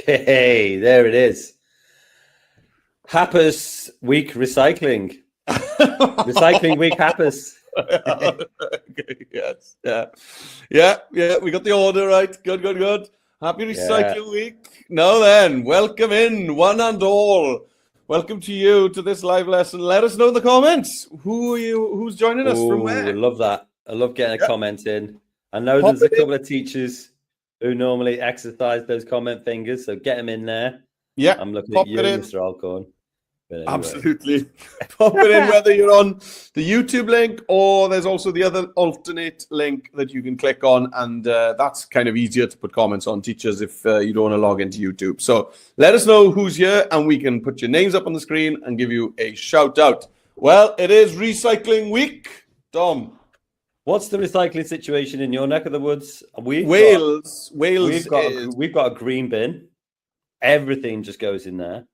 Hey, there it is. Happers Week Recycling. Recycling Week Happers. Yes. Yeah. We got the order right. Good. Happy Recycling Week. Now then, welcome in, one and all. Welcome to you to this live lesson. Let us know in the comments. Who are you? Who's joining us from where? I love that. I love getting a comment in. I know there's a couple of teachers who normally exercise those comment fingers, so get them in there. Yeah. I'm looking at you, Mr. Alcorn. Anyway. Absolutely. Pop it in whether you're on the YouTube link or there's also the other alternate link that you can click on, and that's kind of easier to put comments on, teachers, if you don't want to log into YouTube. So let us know who's here and we can put your names up on the screen and give you a shout out. Well, it is Recycling Week. Dom, what's the recycling situation in your neck of the woods? Wales. We've got a green bin. Everything just goes in there.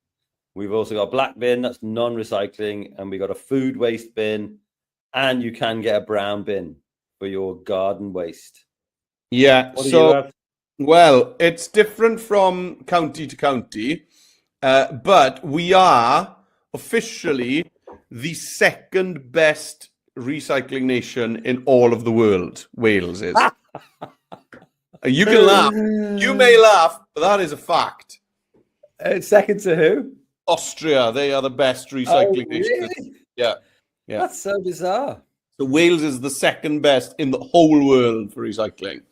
We've also got a black bin, that's non-recycling, and we got a food waste bin, and you can get a brown bin for your garden waste. Yeah, well, it's different from county to county, but we are officially the second best recycling nation in all of the world. Wales is. You can laugh. You may laugh, but that is a fact. Second to who? Austria. They are the best recycling nation. Really? Yeah. That's so bizarre. So Wales is the second best in the whole world for recycling.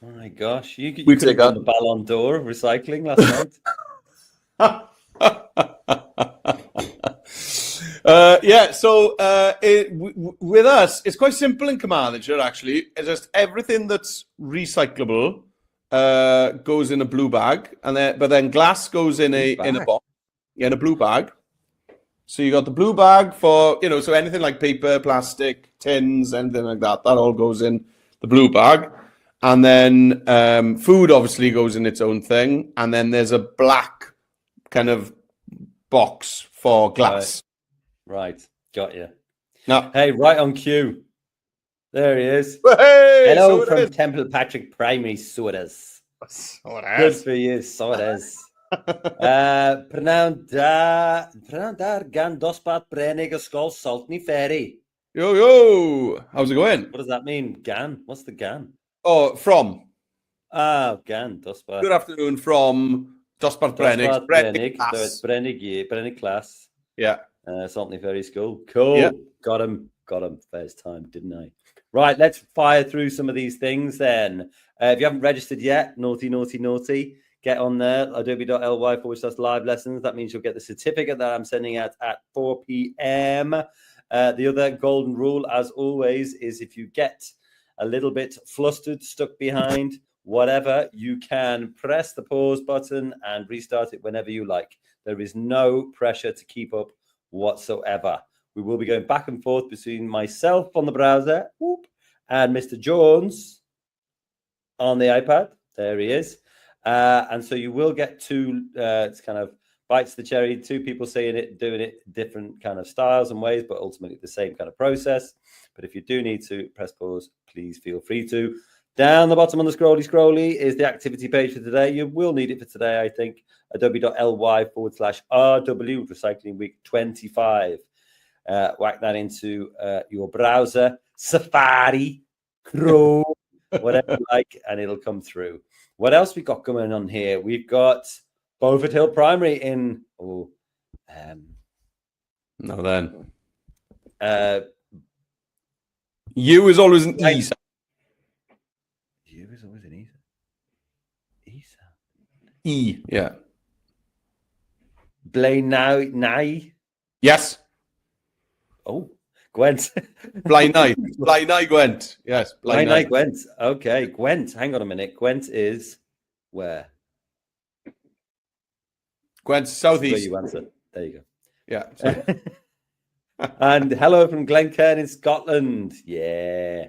Oh my gosh. You could have won the Ballon d'Or of recycling last night. With us, it's quite simple in Command Ledger, actually. It's just everything that's recyclable goes in a blue bag, but then glass goes in a box, in a blue bag. So you got the blue bag for, so anything like paper, plastic, tins, anything like that, that all goes in the blue bag. And then food obviously goes in its own thing. And then there's a black kind of box for glass. Right. Got you. No. Hey, right on cue. There he is. Hey, hello from Temple Patrick Primary, so it is. Good for you, so it is. Prynawn dar gan dosbarth brenig ysgol Saltney Ferry. Yo, how's it going? What does that mean? Gan? What's the gan? Oh, from. Gan, dosbarth. Good afternoon from dosbarth brenig. Brenig. So it's Brenig class. Yeah. Saltney Ferry School. Cool. Yeah. Got him first time, didn't I? Right, let's fire through some of these things then. If you haven't registered yet, naughty, get on there, adobe.ly/live lessons. That means you'll get the certificate that I'm sending out at 4 p.m. The other golden rule, as always, is if you get a little bit flustered, stuck behind, whatever, you can press the pause button and restart it whenever you like. There is no pressure to keep up whatsoever. We will be going back and forth between myself on the browser and Mr. Jones on the iPad. There he is. And so you will get two it's kind of bites the cherry, two people saying it, doing it different kind of styles and ways, but ultimately the same kind of process. But if you do need to press pause, please feel free to. Down the bottom on the scrolly is the activity page for today. You will need it for today, I think. Adobe.ly/RW Recycling Week 25. Whack that into your browser, Safari, Chrome, whatever you like, and it'll come through. What else we got going on here? We've got Beaufort Hill Primary in. No, then. U is always an E. U is always an E. E, yeah. Blaine now. Yes. Oh, Gwent. Blaenau Gwent. Yes. Blaenau Gwent. Okay, Gwent. Hang on a minute. Gwent is where? Gwent's southeast. Where you answer. There you go. Yeah. And hello from Glencairn in Scotland. Yeah.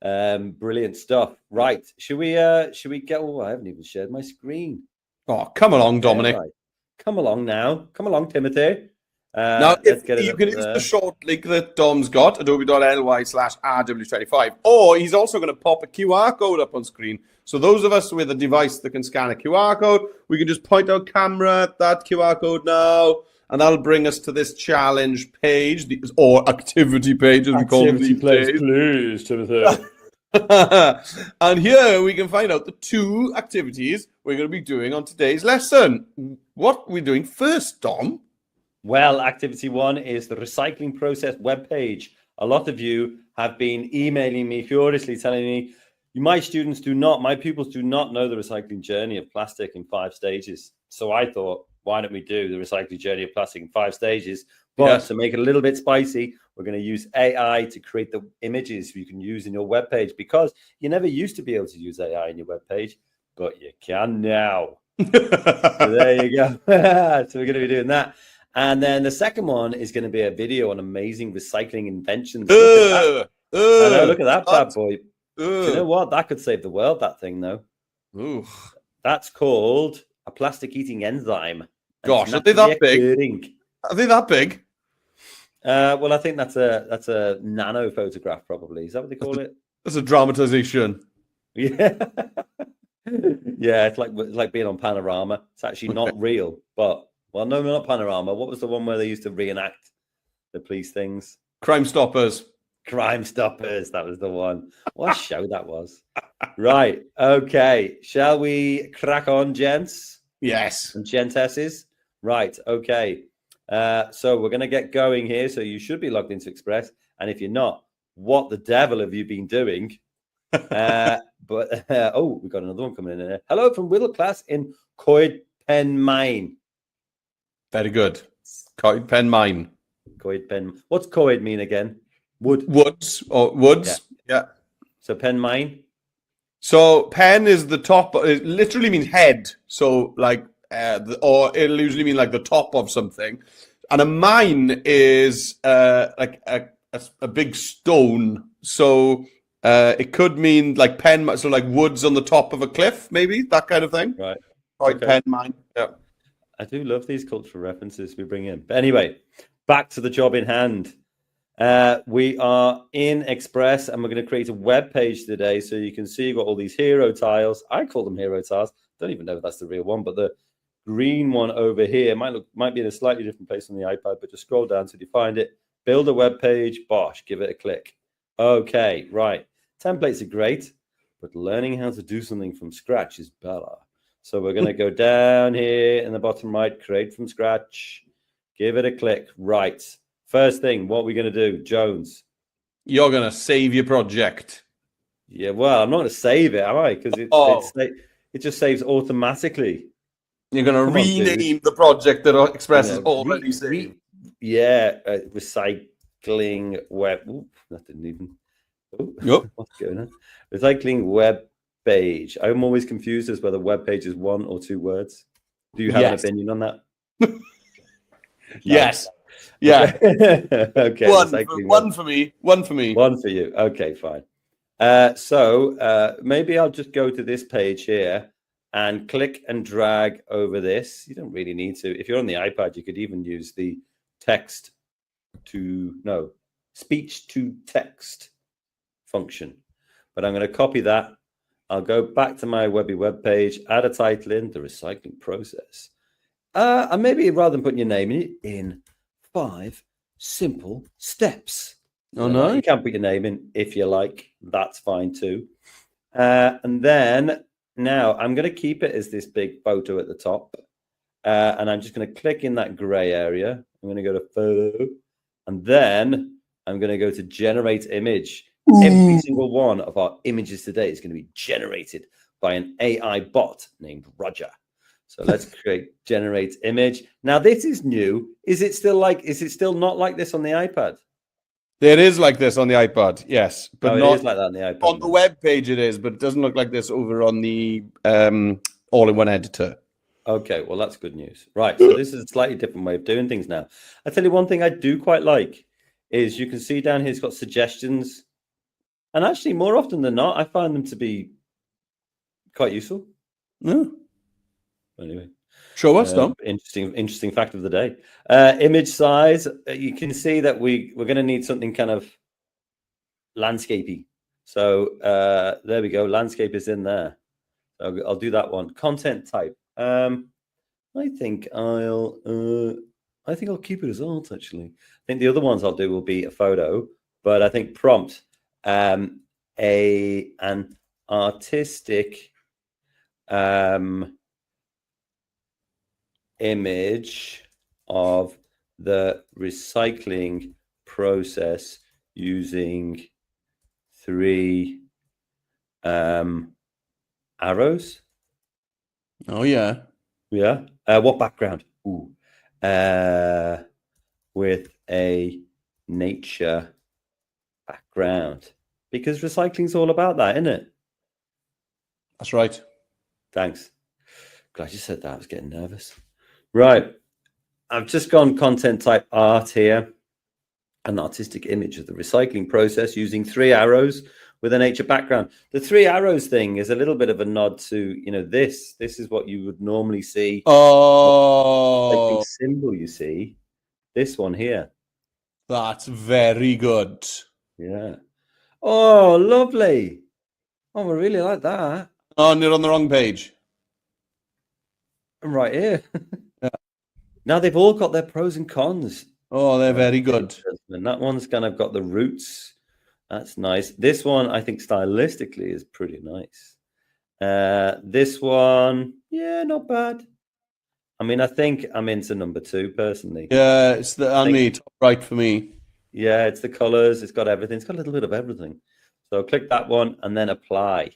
Brilliant stuff. Right. Should we get? Oh, I haven't even shared my screen. Oh, come along, Dominic. Right. Come along now. Come along, Timothy. Now, Let's get it you up can use there. the short link that Dom's got, adobe.ly/RW25, or he's also going to pop a QR code up on screen. So those of us with a device that can scan a QR code, we can just point our camera at that QR code now, and that'll bring us to this challenge page, or activity page, as we call them these days. Please, Timothy. And here we can find out the 2 activities we're going to be doing on today's lesson. What are we doing first, Dom? Well, activity 1 is the recycling process webpage. A lot of you have been emailing me furiously telling me, my pupils do not know the recycling journey of plastic in 5 stages. So I thought, why don't we do the recycling journey of plastic in 5 stages? But to make it a little bit spicy, we're going to use AI to create the images you can use in your webpage, because you never used to be able to use AI in your webpage, but you can now. So there you go. So we're going to be doing that. And then the second one is going to be a video on amazing recycling inventions. Look at that bad boy. Do you know what? That could save the world, that thing, though. Ooh. That's called a plastic-eating enzyme. Gosh, are they that big? Are they that big? Well, I think that's a nano photograph, probably. Is that what they call it? That's a dramatization. Yeah. Yeah, it's like being on Panorama. It's actually not real, but... Well, no, not Panorama. What was the one where they used to reenact the police things? Crime Stoppers. Crime Stoppers. That was the one. What a show that was. Right. Okay. Shall we crack on, gents? Yes. And gentesses? Right. Okay. So we're going to get going here. So you should be logged into Express. And if you're not, what the devil have you been doing? We've got another one coming in there. Hello from Middle Class in Coed Pen Main. Very good. Coed Pen Mine. Coed Pen. What's Coed mean again? Woods. Yeah. So Pen Mine. So pen is the top. It literally means head. So like, or it'll usually mean like the top of something. And a mine is like a big stone. So it could mean like pen. So like woods on the top of a cliff, maybe that kind of thing. Right. Coed Pen Mine. Yeah. I do love these cultural references we bring in. But anyway, back to the job in hand. We are in Express, and we're going to create a web page today. So you can see you've got all these hero tiles. I call them hero tiles. Don't even know if that's the real one, but the green one over here might be in a slightly different place on the iPad, but just scroll down till you find it. Build a web page. Bosh, give it a click. Okay, right. Templates are great, but learning how to do something from scratch is better. So we're going to go down here in the bottom right, create from scratch, give it a click. Right. First thing, what are we going to do, Jones? You're going to save your project. Yeah, well, I'm not going to save it, am I? Because it just saves automatically. You're going to rename the project that Express is already saved. Recycling web. Ooh, that didn't even. Yep. What's going on? Recycling web page. I'm always confused as whether web page is 1 or 2 words. Do you have an opinion on that? Yes. Yeah. Okay. One for me. One for me. One for you. Okay, fine. So maybe I'll just go to this page here and click and drag over this. You don't really need to. If you're on the iPad, you could even use the speech to text function. But I'm going to copy that. I'll go back to my web page, add a title in, the recycling process. And maybe rather than putting your name in 5 simple steps. Oh, no. You can put your name in if you like. That's fine too. And then now I'm going to keep it as this big photo at the top. And I'm just going to click in that gray area. I'm going to go to photo. And then I'm going to go to generate image. Every single one of our images today is going to be generated by an AI bot named Roger. So let's create generate image. Now this is new. Is it still not like this on the iPad? It is like this on the iPad, yes, but not it is like that on the iPad. On the web page it is, but it doesn't look like this over on the all-in-one editor. Okay, well that's good news. Right, so this is a slightly different way of doing things now. I tell you one thing I do quite like is you can see down here it's got suggestions. And actually, more often than not, I find them to be quite useful. Yeah. Anyway, Show us, Tom. Interesting fact of the day. Image size. You can see that we're going to need something kind of landscapey. So there we go. Landscape is in there. I'll do that one. Content type. I think I'll keep it as art. Actually, I think the other ones I'll do will be a photo. But I think prompt, an artistic image of the recycling process using 3 arrows. Oh yeah. What background? With a nature background, because recycling's all about that, isn't it? That's right. Thanks. Glad you said that. I was getting nervous. Right. I've just gone content type art here. An artistic image of the recycling process using 3 arrows with a nature background. The 3 arrows thing is a little bit of a nod to, this. This is what you would normally see. Oh, recycling symbol, you see. This one here. That's very good. Yeah. Oh, lovely. Oh, I really like that. Oh, and you're on the wrong page. I'm right here. Yeah. Now they've all got their pros and cons. Oh, they're very good. And that one's kind of got the roots. That's nice. This one, I think stylistically is pretty nice. This one, yeah, not bad. I mean, I think I'm into number 2 personally. Yeah, it's the top right for me. Yeah, it's the colors. It's got everything. It's got a little bit of everything. So click that one and then apply.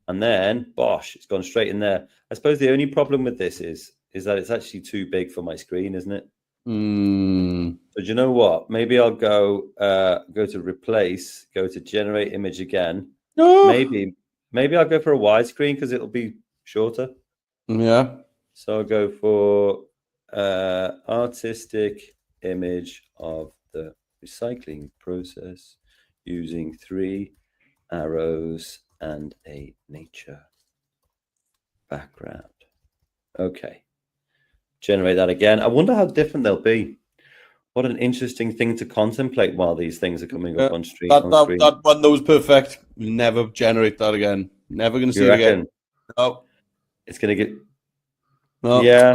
And then, bosh, it's gone straight in there. I suppose the only problem with this is that it's actually too big for my screen, isn't it? So do you know what? Maybe I'll go to replace, go to generate image again. Oh. Maybe I'll go for a widescreen because it'll be shorter. Yeah. So I'll go for artistic image of the recycling process using 3 arrows and a nature background. Okay. Generate that again. I wonder how different they'll be. What an interesting thing to contemplate while these things are coming up on screen. That one that was perfect. We'll never generate that again. Never going to see it again. No. It's going to get... No, yeah.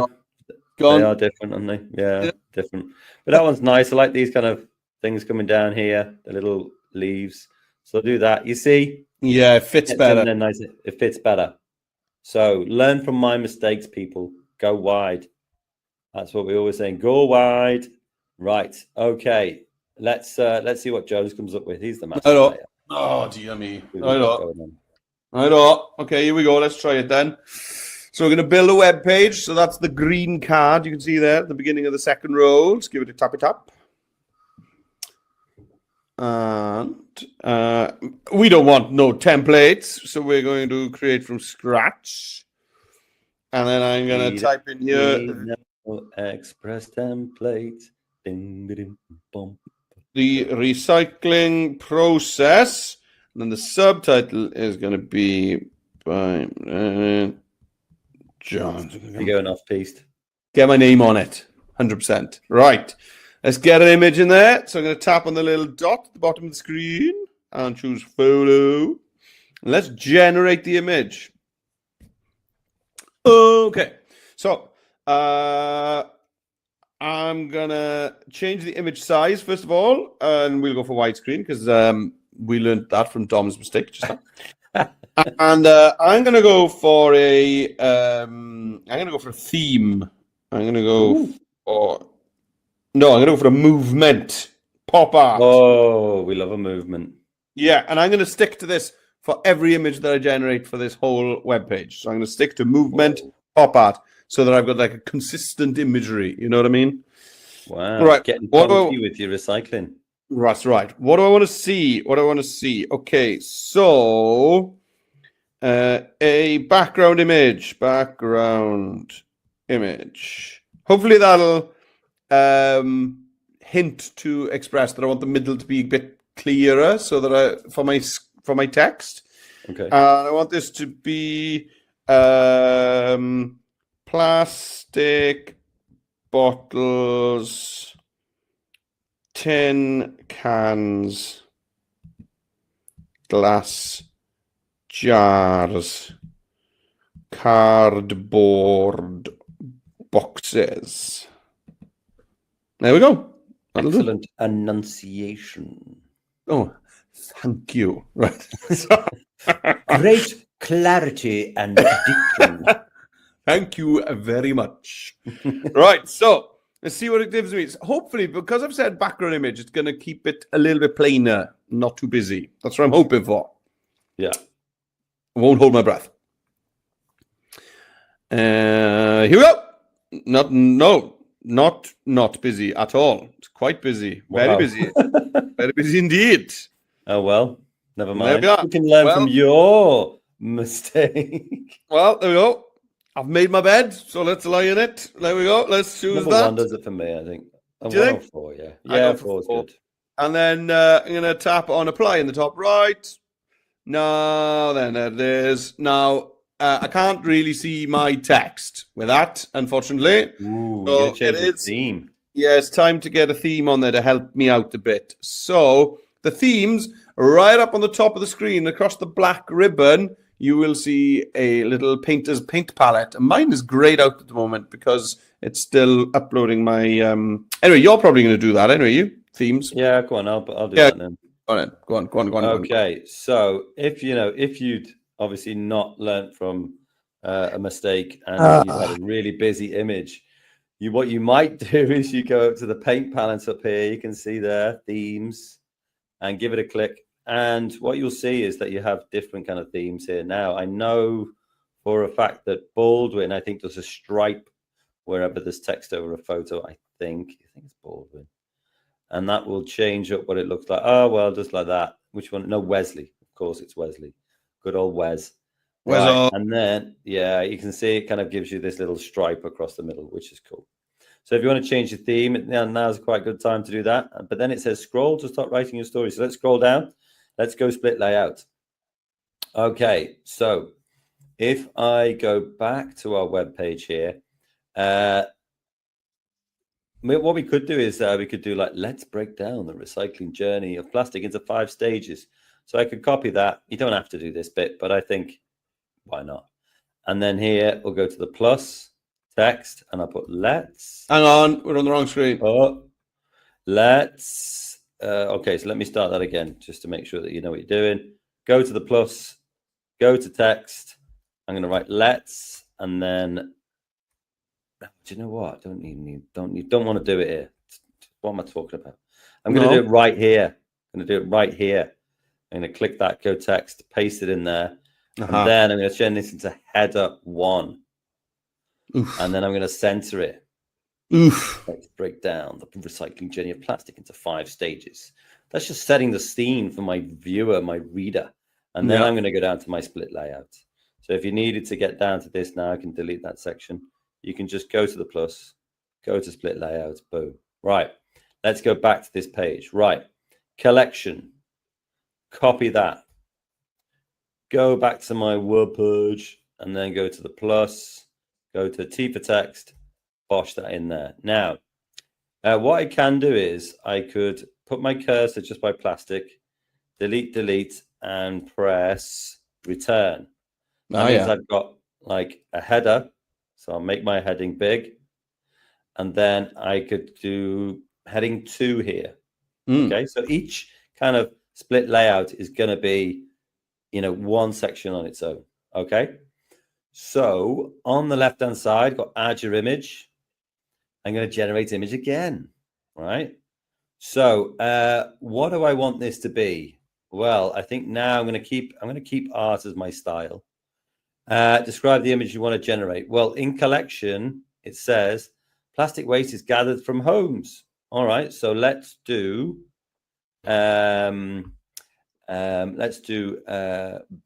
Gone. They are different, aren't they? Yeah, different. But that one's nice. I like these kind of things coming down here, the little leaves. So I'll do that. You see? Yeah, it fits better. It fits better. So learn from my mistakes, people. Go wide. That's what we always say. Go wide. Right. Okay. Let's see what Jones comes up with. He's the master player. Oh, dear me. I know. Okay, here we go. Let's try it then. So we're going to build a web page. So that's the green card you can see there at the beginning of the second row. Let's give it a tappy tap. And we don't want no templates, so we're going to create from scratch. And then I'm going to type in here express template. The recycling process. And then the subtitle is going to be by John. You're going off piste. Get my name on it. 100%. Right. Let's get an image in there. So I'm going to tap on the little dot at the bottom of the screen and choose photo. And let's generate the image. Okay. So I'm going to change the image size first of all, and we'll go for widescreen because we learned that from Dom's mistake just now. And I'm going to go for a theme. I'm going to go I'm going to go for a movement pop art. Oh, we love a movement. Yeah, and I'm going to stick to this for every image that I generate for this whole web page. So I'm going to stick to movement pop art so that I've got like a consistent imagery. You know what I mean? Wow. Right. Getting funky with your recycling. That's right. What do I want to see? Okay, so a background image. Hopefully that'll hint to express that I want the middle to be a bit clearer, so that for my text. Okay. I want this to be plant plastic bottles, tin cans, glass jars, cardboard boxes. There we go. That'll do. Excellent enunciation. Oh, thank you. Right. Great clarity and diction. Thank you very much. Right, so let's see what it gives me. Hopefully, because I've said background image, it's going to keep it a little bit plainer, not too busy. That's what I'm hoping for. Yeah. I won't hold my breath. Here we go. Not busy at all. It's quite busy. Very Wow. busy. Very busy indeed. Oh, well, never mind. There we are. You can learn from your mistake. Well, there we go. I've made my bed, so let's lie in it. There we go. Let's choose Number that. 1 does it for me, I think. Do you think? 4, yeah. I Yeah, go for 4 is 4. good. And then I'm going to tap on apply in the top right. No, then there it is. Now, I can't really see my text with that, unfortunately. Ooh, So you're change the theme. Yeah, it's time to get a theme on there to help me out a bit. So the themes right up on the top of the screen across the black ribbon, you will see a little painter's paint palette. And mine is grayed out at the moment because it's still uploading my... Anyway, you're probably going to do that anyway, you? Themes? Yeah, go on. I'll do that then. Go on. Okay, so if you'd obviously not learnt from a mistake and you've had a really busy image, what you might do is you go up to the paint palette up here. You can see there themes, and give it a click. And what you'll see is that you have different kind of themes here. Now, I know for a fact that Baldwin, I think, does a stripe wherever there's text over a photo. I think it's Baldwin. And that will change up what it looks like. Oh, well, just like that. Which one? No, Wesley. Of course, it's Wesley. Good old Wes. Right. And then, yeah, you can see it kind of gives you this little stripe across the middle, which is cool. So if you want to change the theme, now's quite a good time to do that. But then it says scroll to start writing your story. So let's scroll down. Let's go split layout. Okay, so if I go back to our web page here, what we could do is we could do like, let's break down the recycling journey of plastic into 5 stages. So I could copy that. You don't have to do this bit, but I think, why not? And then here we'll go to the plus text and I'll put let's. Hang on, we're on the wrong screen. Oh, let's. Okay, so let me start that again just to make sure that you know what you're doing. Go to the plus, go to text. I'm going to write let's, and then. Do you know what? Don't want to do it here. What am I talking about? I'm going to do it right here. I'm going to do it right here. I'm going to click that, go text, paste it in there. And then I'm going to turn this into header 1. Oof. And then I'm going to center it. Oof. Let's break down the recycling journey of plastic into 5 stages. That's just setting the scene for my viewer, my reader. And then I'm going to go down to my split layout. So if you needed to get down to this now, I can delete that section. You can just go to the plus, go to split layouts, boom. Right, let's go back to this page. Right, collection, copy that. Go back to my word page and then go to the plus, go to T for text, bosh that in there. Now, what I can do is I could put my cursor just by plastic, delete, and press return. That means I've got like a header. So I'll make my heading big. And then I could do heading 2 here. Okay, so each kind of split layout is going to be, one section on its own. Okay, so on the left-hand side, got add your image. I'm going to generate image again, right? So what do I want this to be? Well, I think now I'm going to keep art as my style. Describe the image you want to generate. Well, in collection, it says plastic waste is gathered from homes. All right, so let's do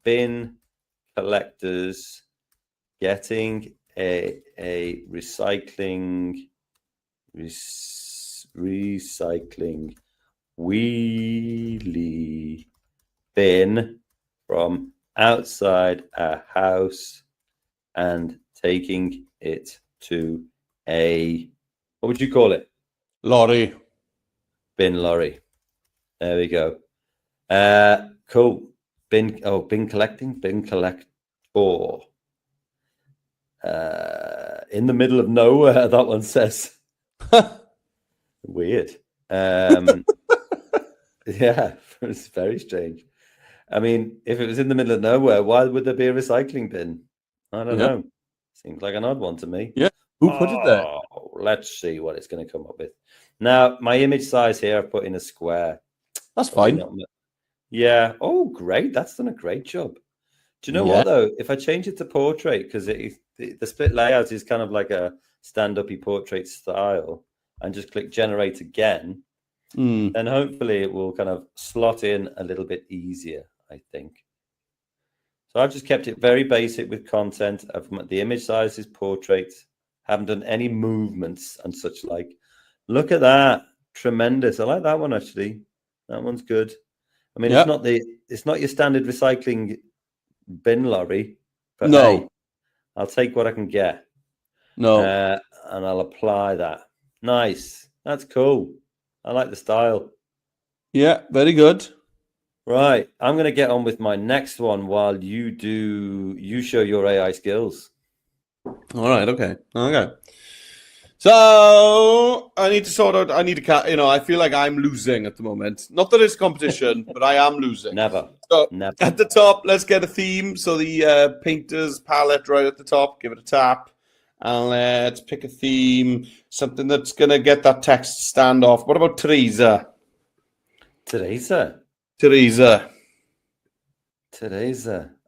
bin collectors getting a recycling wheelie bin from outside a house and taking it to a, what would you call it? Lorry. Bin lorry. There we go. Cool. Bin collecting. Bin collector. In the middle of nowhere, that one says. Weird. Yeah, it's very strange. I mean, if it was in the middle of nowhere, why would there be a recycling bin? I don't know. Seems like an odd one to me. Yeah. Who put it there? Let's see what it's going to come up with. Now, my image size here, I've put in a square. That's fine. Yeah. Oh, great. That's done a great job. Do you know what, though? If I change it to portrait, because the split layout is kind of like a stand-up-y portrait style, and just click generate again, then hopefully it will kind of slot in a little bit easier, I think. So I've just kept it very basic with content. The image size is portrait. Haven't done any movements and such like. Look at that. Tremendous. I like that one, actually. That one's good. I mean, it's not your standard recycling bin lorry, but hey, I'll take what I can get. And I'll apply that. Nice. That's cool. I like the style. Yeah, very good. Right. I'm going to get on with my next one while you show your AI skills. All right. Okay. So I need to I feel like I'm losing at the moment. Not that it's competition, but I am losing. Never. At the top, let's get a theme. So the painter's palette right at the top, give it a tap. And let's pick a theme, something that's going to get that text stand off. What about Teresa? Teresa.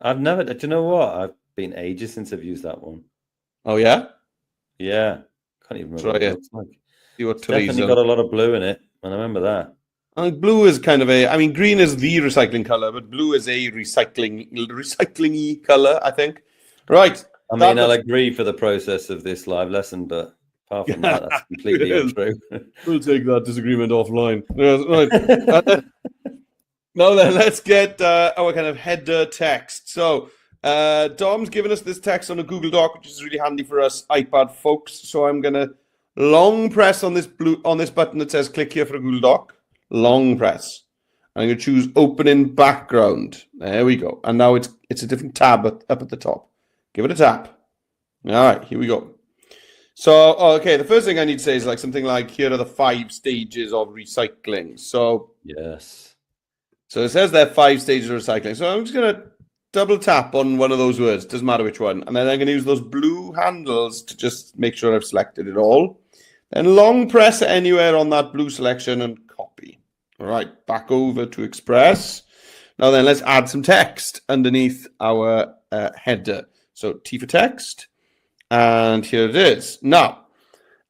I've never, do you know what? I've been ages since I've used that one. Oh, yeah? Yeah. Can't even remember what it looks like. See what it's Teresa. Definitely got a lot of blue in it. And I remember that. Blue is kind of green is the recycling color, but blue is a recycling-y color, I think. Right. I mean, I'll agree for the process of this live lesson, but apart from that, that's completely untrue. We'll take that disagreement offline. Right. Now then, let's get our kind of header text. So Dom's given us this text on a Google Doc, which is really handy for us iPad folks. So I'm going to long press on this button that says click here for a Google Doc. Long press. I'm going to choose open in background. There we go. And now it's a different tab up at the top. Give it a tap. All right, here we go. So, okay, the first thing I need to say is something like, here are the 5 stages of recycling. So, yes. So it says there 5 stages of recycling. So I'm just going to double tap on one of those words. Doesn't matter which one. And then I'm going to use those blue handles to just make sure I've selected it all. Then long press anywhere on that blue selection and copy. All right, back over to Express. Now then, let's add some text underneath our header. So T for text, and here it is. Now,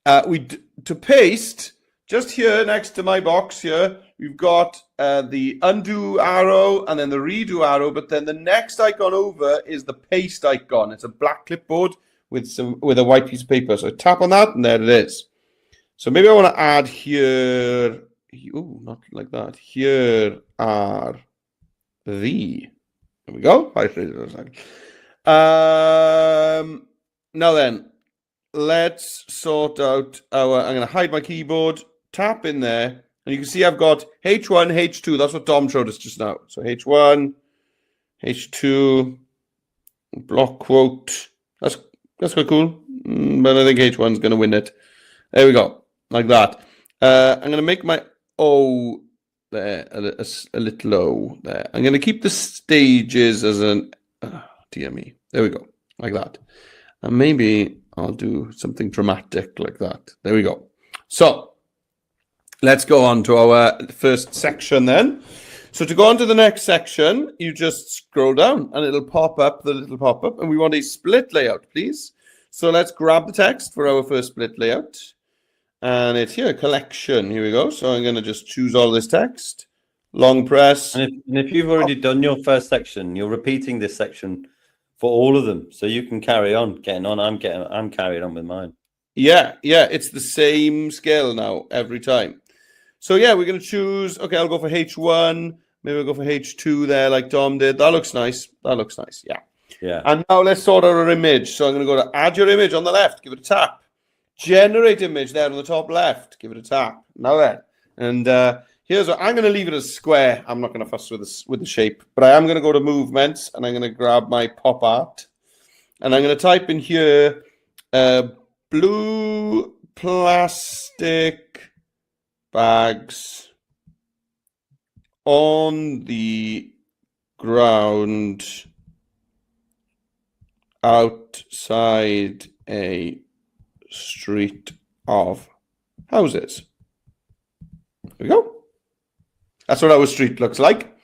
to paste, just here next to my box here, we've got the undo arrow and then the redo arrow, but then the next icon over is the paste icon. It's a black clipboard with a white piece of paper. So I tap on that, and there it is. So maybe I want to add here. Oh, not like that. Here are the. There we go. Now then, let's sort out I'm going to hide my keyboard, tap in there, and you can see I've got H1, H2. That's what Dom showed us just now. So H1, H2, block quote. That's quite cool, but I think H1 is going to win it. There we go, like that. I'm going to make my O there a little O there. I'm going to keep the stages as an. Dear me. There we go. Like that. And maybe I'll do something dramatic like that. There we go. So let's go on to our first section then. So to go on to the next section, you just scroll down and it'll pop up the little pop-up. And we want a split layout, please. So let's grab the text for our first split layout. And it's here, collection. Here we go. So I'm going to just choose all this text. Long press. And if you've already done your first section, you're repeating this section for all of them, so you can carry on getting on. I'm carrying on with mine. Yeah, it's the same scale now every time. So yeah, we're going to choose. Okay, I'll go for H1. Maybe we'll go for H2 there, like Dom did. That looks nice. Yeah. Yeah. And now let's sort out our image. So I'm going to go to add your image on the left. Give it a tap. Generate image there on the top left. Give it a tap. Now then. And here's what I'm going to leave it as square. I'm not going to fuss with the shape, but I am going to go to movements and I'm going to grab my pop art and I'm going to type in here blue plastic bags on the ground outside a street of houses. There we go. That's what our street looks like.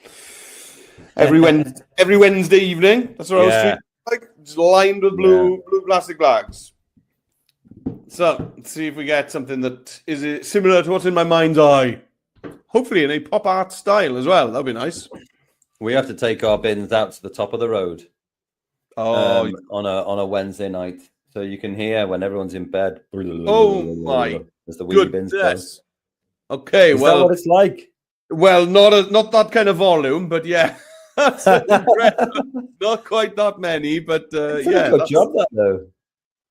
Every Wednesday evening. That's what our street looks like. Just lined with blue plastic bags. So let's see if we get something that is similar to what's in my mind's eye. Hopefully in a pop art style as well. That'd be nice. We have to take our bins out to the top of the road. Oh, on a Wednesday night, so you can hear when everyone's in bed. Oh my as the wee bins go. Okay, Is that what it's like? Well, not that kind of volume, but yeah, that's not quite that many, but yeah, good job that though.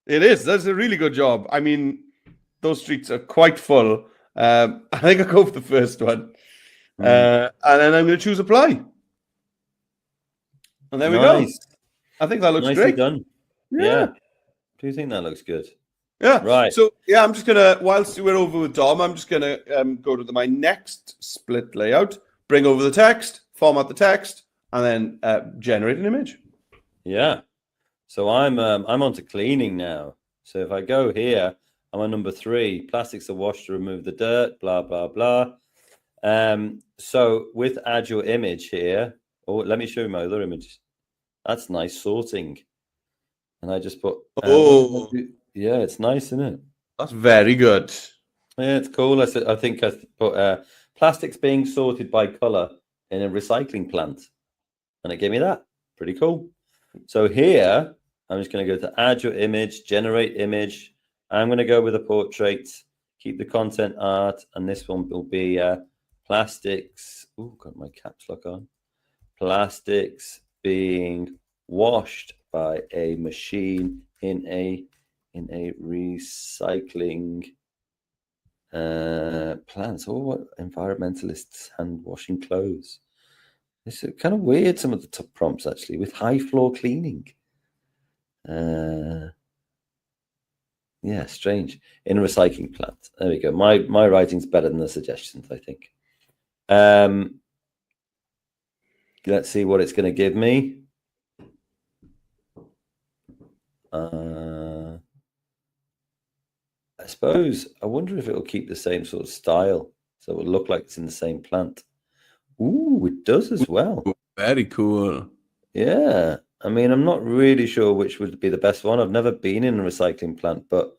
It is. That's a really good job. I mean, those streets are quite full. I think I'll go for the first one, and then I'm going to choose apply, and there we go. I think that looks nicely great. Done. Yeah. Do you think that looks good? Yeah. Right. So yeah, I'm just gonna, whilst we're over with Dom, I'm just gonna go to my next split layout, bring over the text, format the text, and then generate an image. Yeah. So I'm on to cleaning now. So if I go here, I'm on number 3. Plastics are washed to remove the dirt. Blah blah blah. So with add your image here. Oh, let me show you my other images. That's nice sorting. And I just put yeah, it's nice, isn't it? That's very good. Yeah, it's cool. I think I put plastics being sorted by color in a recycling plant, and it gave me that. Pretty cool. So here, I'm just going to go to add your image, generate image. I'm going to go with a portrait, keep the content art, and this one will be plastics. Oh, got my caps lock on. Plastics being washed by a machine in a recycling plant. Oh, what environmentalists hand washing clothes. It's kind of weird, some of the top prompts actually, with high floor cleaning. Yeah, strange. In a recycling plant. There we go. My writing's better than the suggestions, I think. Let's see what it's going to give me. I suppose, I wonder if it'll keep the same sort of style. So it will look like it's in the same plant. Ooh, it does as well. Very cool. Yeah. I mean, I'm not really sure which would be the best one. I've never been in a recycling plant, but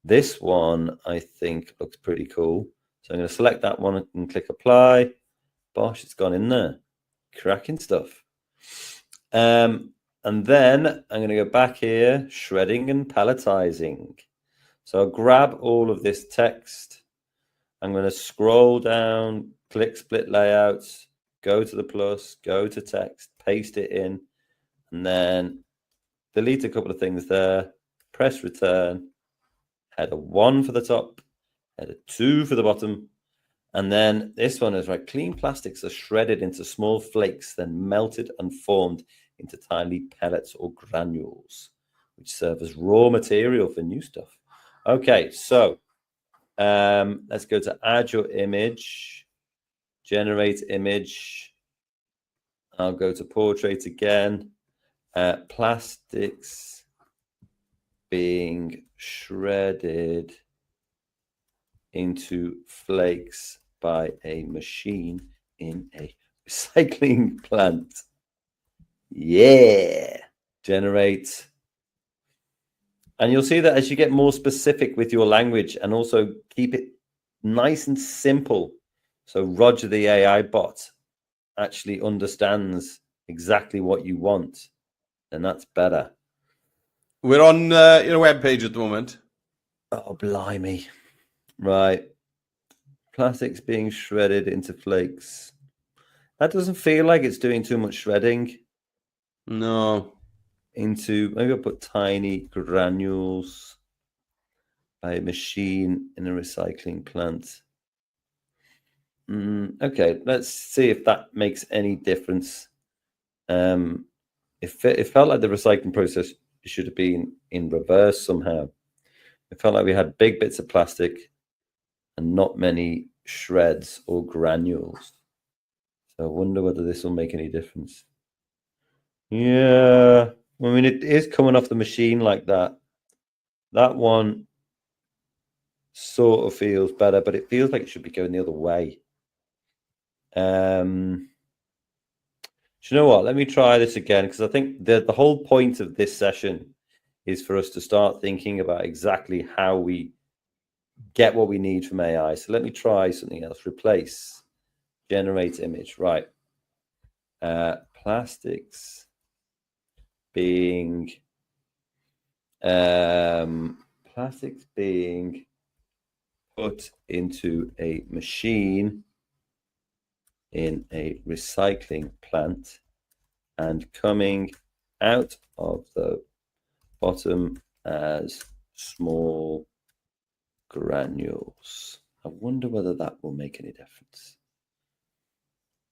this one I think looks pretty cool. So I'm going to select that one and click apply. Bosh, it's gone in there. Cracking stuff. And then I'm going to go back here, shredding and palletizing. So I'll grab all of this text. I'm going to scroll down, click split layouts, go to the plus, go to text, paste it in, and then delete a couple of things there, press return, header 1 for the top, header 2 for the bottom, and then this one is right. Clean plastics are shredded into small flakes, then melted and formed into tiny pellets or granules, which serve as raw material for new stuff. Okay, so let's go to add your image, generate image. I'll go to portrait again. Plastics being shredded into flakes by a machine in a recycling plant. Yeah. Generate. And you'll see that as you get more specific with your language and also keep it nice and simple. So Roger the AI bot actually understands exactly what you want. And that's better. We're on your web page at the moment. Oh, blimey. Right. Plastics being shredded into flakes. That doesn't feel like it's doing too much shredding. No. into, maybe I'll put tiny granules by a machine in a recycling plant. Okay, let's see if that makes any difference. It felt like the recycling process should have been in reverse somehow. It felt like we had big bits of plastic and not many shreds or granules. So I wonder whether this will make any difference. Yeah, I mean, it is coming off the machine like that. That one sort of feels better, but it feels like it should be going the other way. Do you know what? Let me try this again, because I think the whole point of this session is for us to start thinking about exactly how we get what we need from AI. So let me try something else. Replace, generate image. Right. Plastics being put into a machine in a recycling plant and coming out of the bottom as small granules. I wonder whether that will make any difference.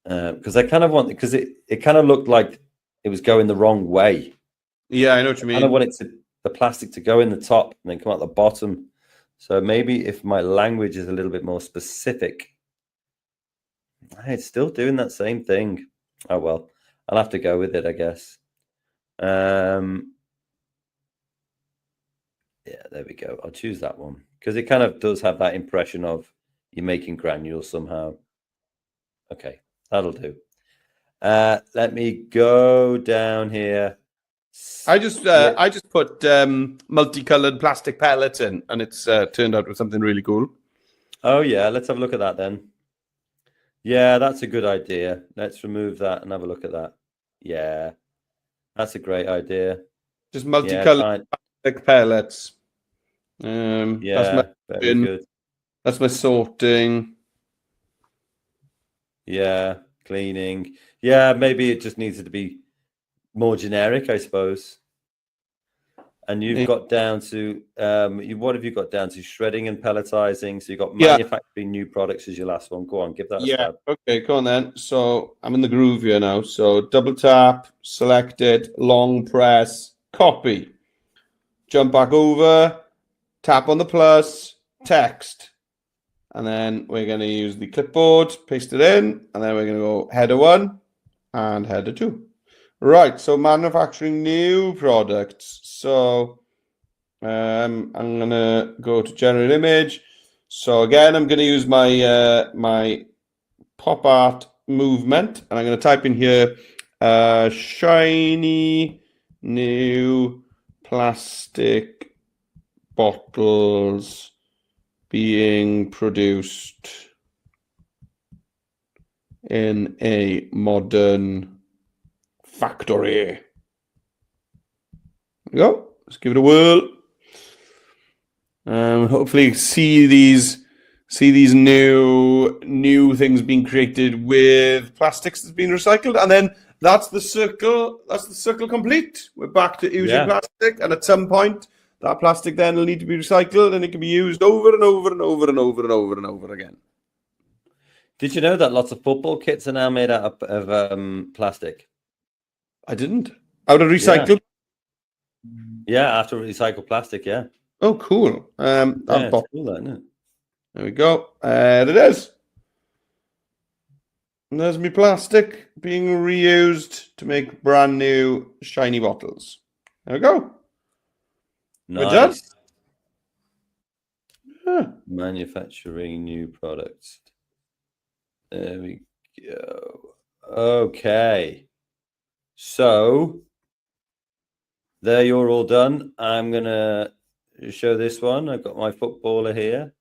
Because I kind of want, because it kind of looked like it was going the wrong way. Yeah, I know what you mean. I kind of want the plastic to go in the top and then come out the bottom. So maybe if my language is a little bit more specific, it's still doing that same thing. Oh well, I'll have to go with it, I guess. Yeah, there we go. I'll choose that one because it kind of does have that impression of you're making granules somehow. Okay, that'll do. Let me go down here. I just put multicolored plastic pellets in, and it's turned out with something really cool. Oh yeah, let's have a look at that then. Yeah, that's a good idea. Let's remove that and have a look at that. Yeah, that's a great idea. Just multicolored plastic pellets. Yeah, very good. That's my sorting. Yeah, cleaning. Yeah, maybe it just needs to be more generic, I suppose. And you've got down to what have you got down to? Shredding and pelletizing. So you've got manufacturing new products as your last one. Go on, give that a stab. Okay, go on then. So I'm in the groove here now. So double tap, select it, long press, copy. Jump back over, tap on the plus, text. And then we're going to use the clipboard, paste it in, and then we're going to go header 1 and header 2. Right, so manufacturing new products. So I'm going to go to generate image. So again, I'm going to use my my pop art movement, and I'm going to type in here shiny new plastic bottles being produced in a modern factory. There we go. Let's give it a whirl. Hopefully see these new things being created with plastics that's been recycled, and then that's the circle. That's the circle complete. We're back to using plastic, and at some point, that plastic then will need to be recycled, and it can be used over and over and over and over and over and over again. Did you know that lots of football kits are now made out of plastic? I didn't. Out of recycled? Yeah, after recycled plastic, yeah. Oh, cool. It's cool, isn't it? There we go. There it is. And there's my plastic being reused to make brand new shiny bottles. There we go. Nice. We're done. Yeah. Manufacturing new products. There we go. Okay. So there you're all done. I'm gonna show this one. I've got my footballer here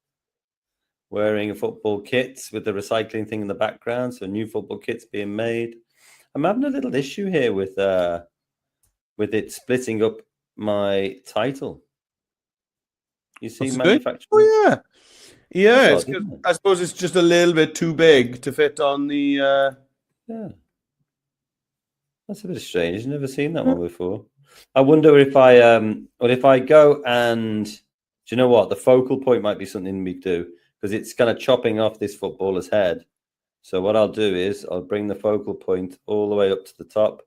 wearing a football kit with the recycling thing in the background. So new football kits being made. I'm having a little issue here with it splitting up my title. You see, manufacturing. Oh yeah, yeah. I suppose it's just a little bit too big to fit on the. Yeah, that's a bit strange. I've never seen that one before. I wonder if I go and do you know what? The focal point might be something we do because it's kind of chopping off this footballer's head. So what I'll do is I'll bring the focal point all the way up to the top.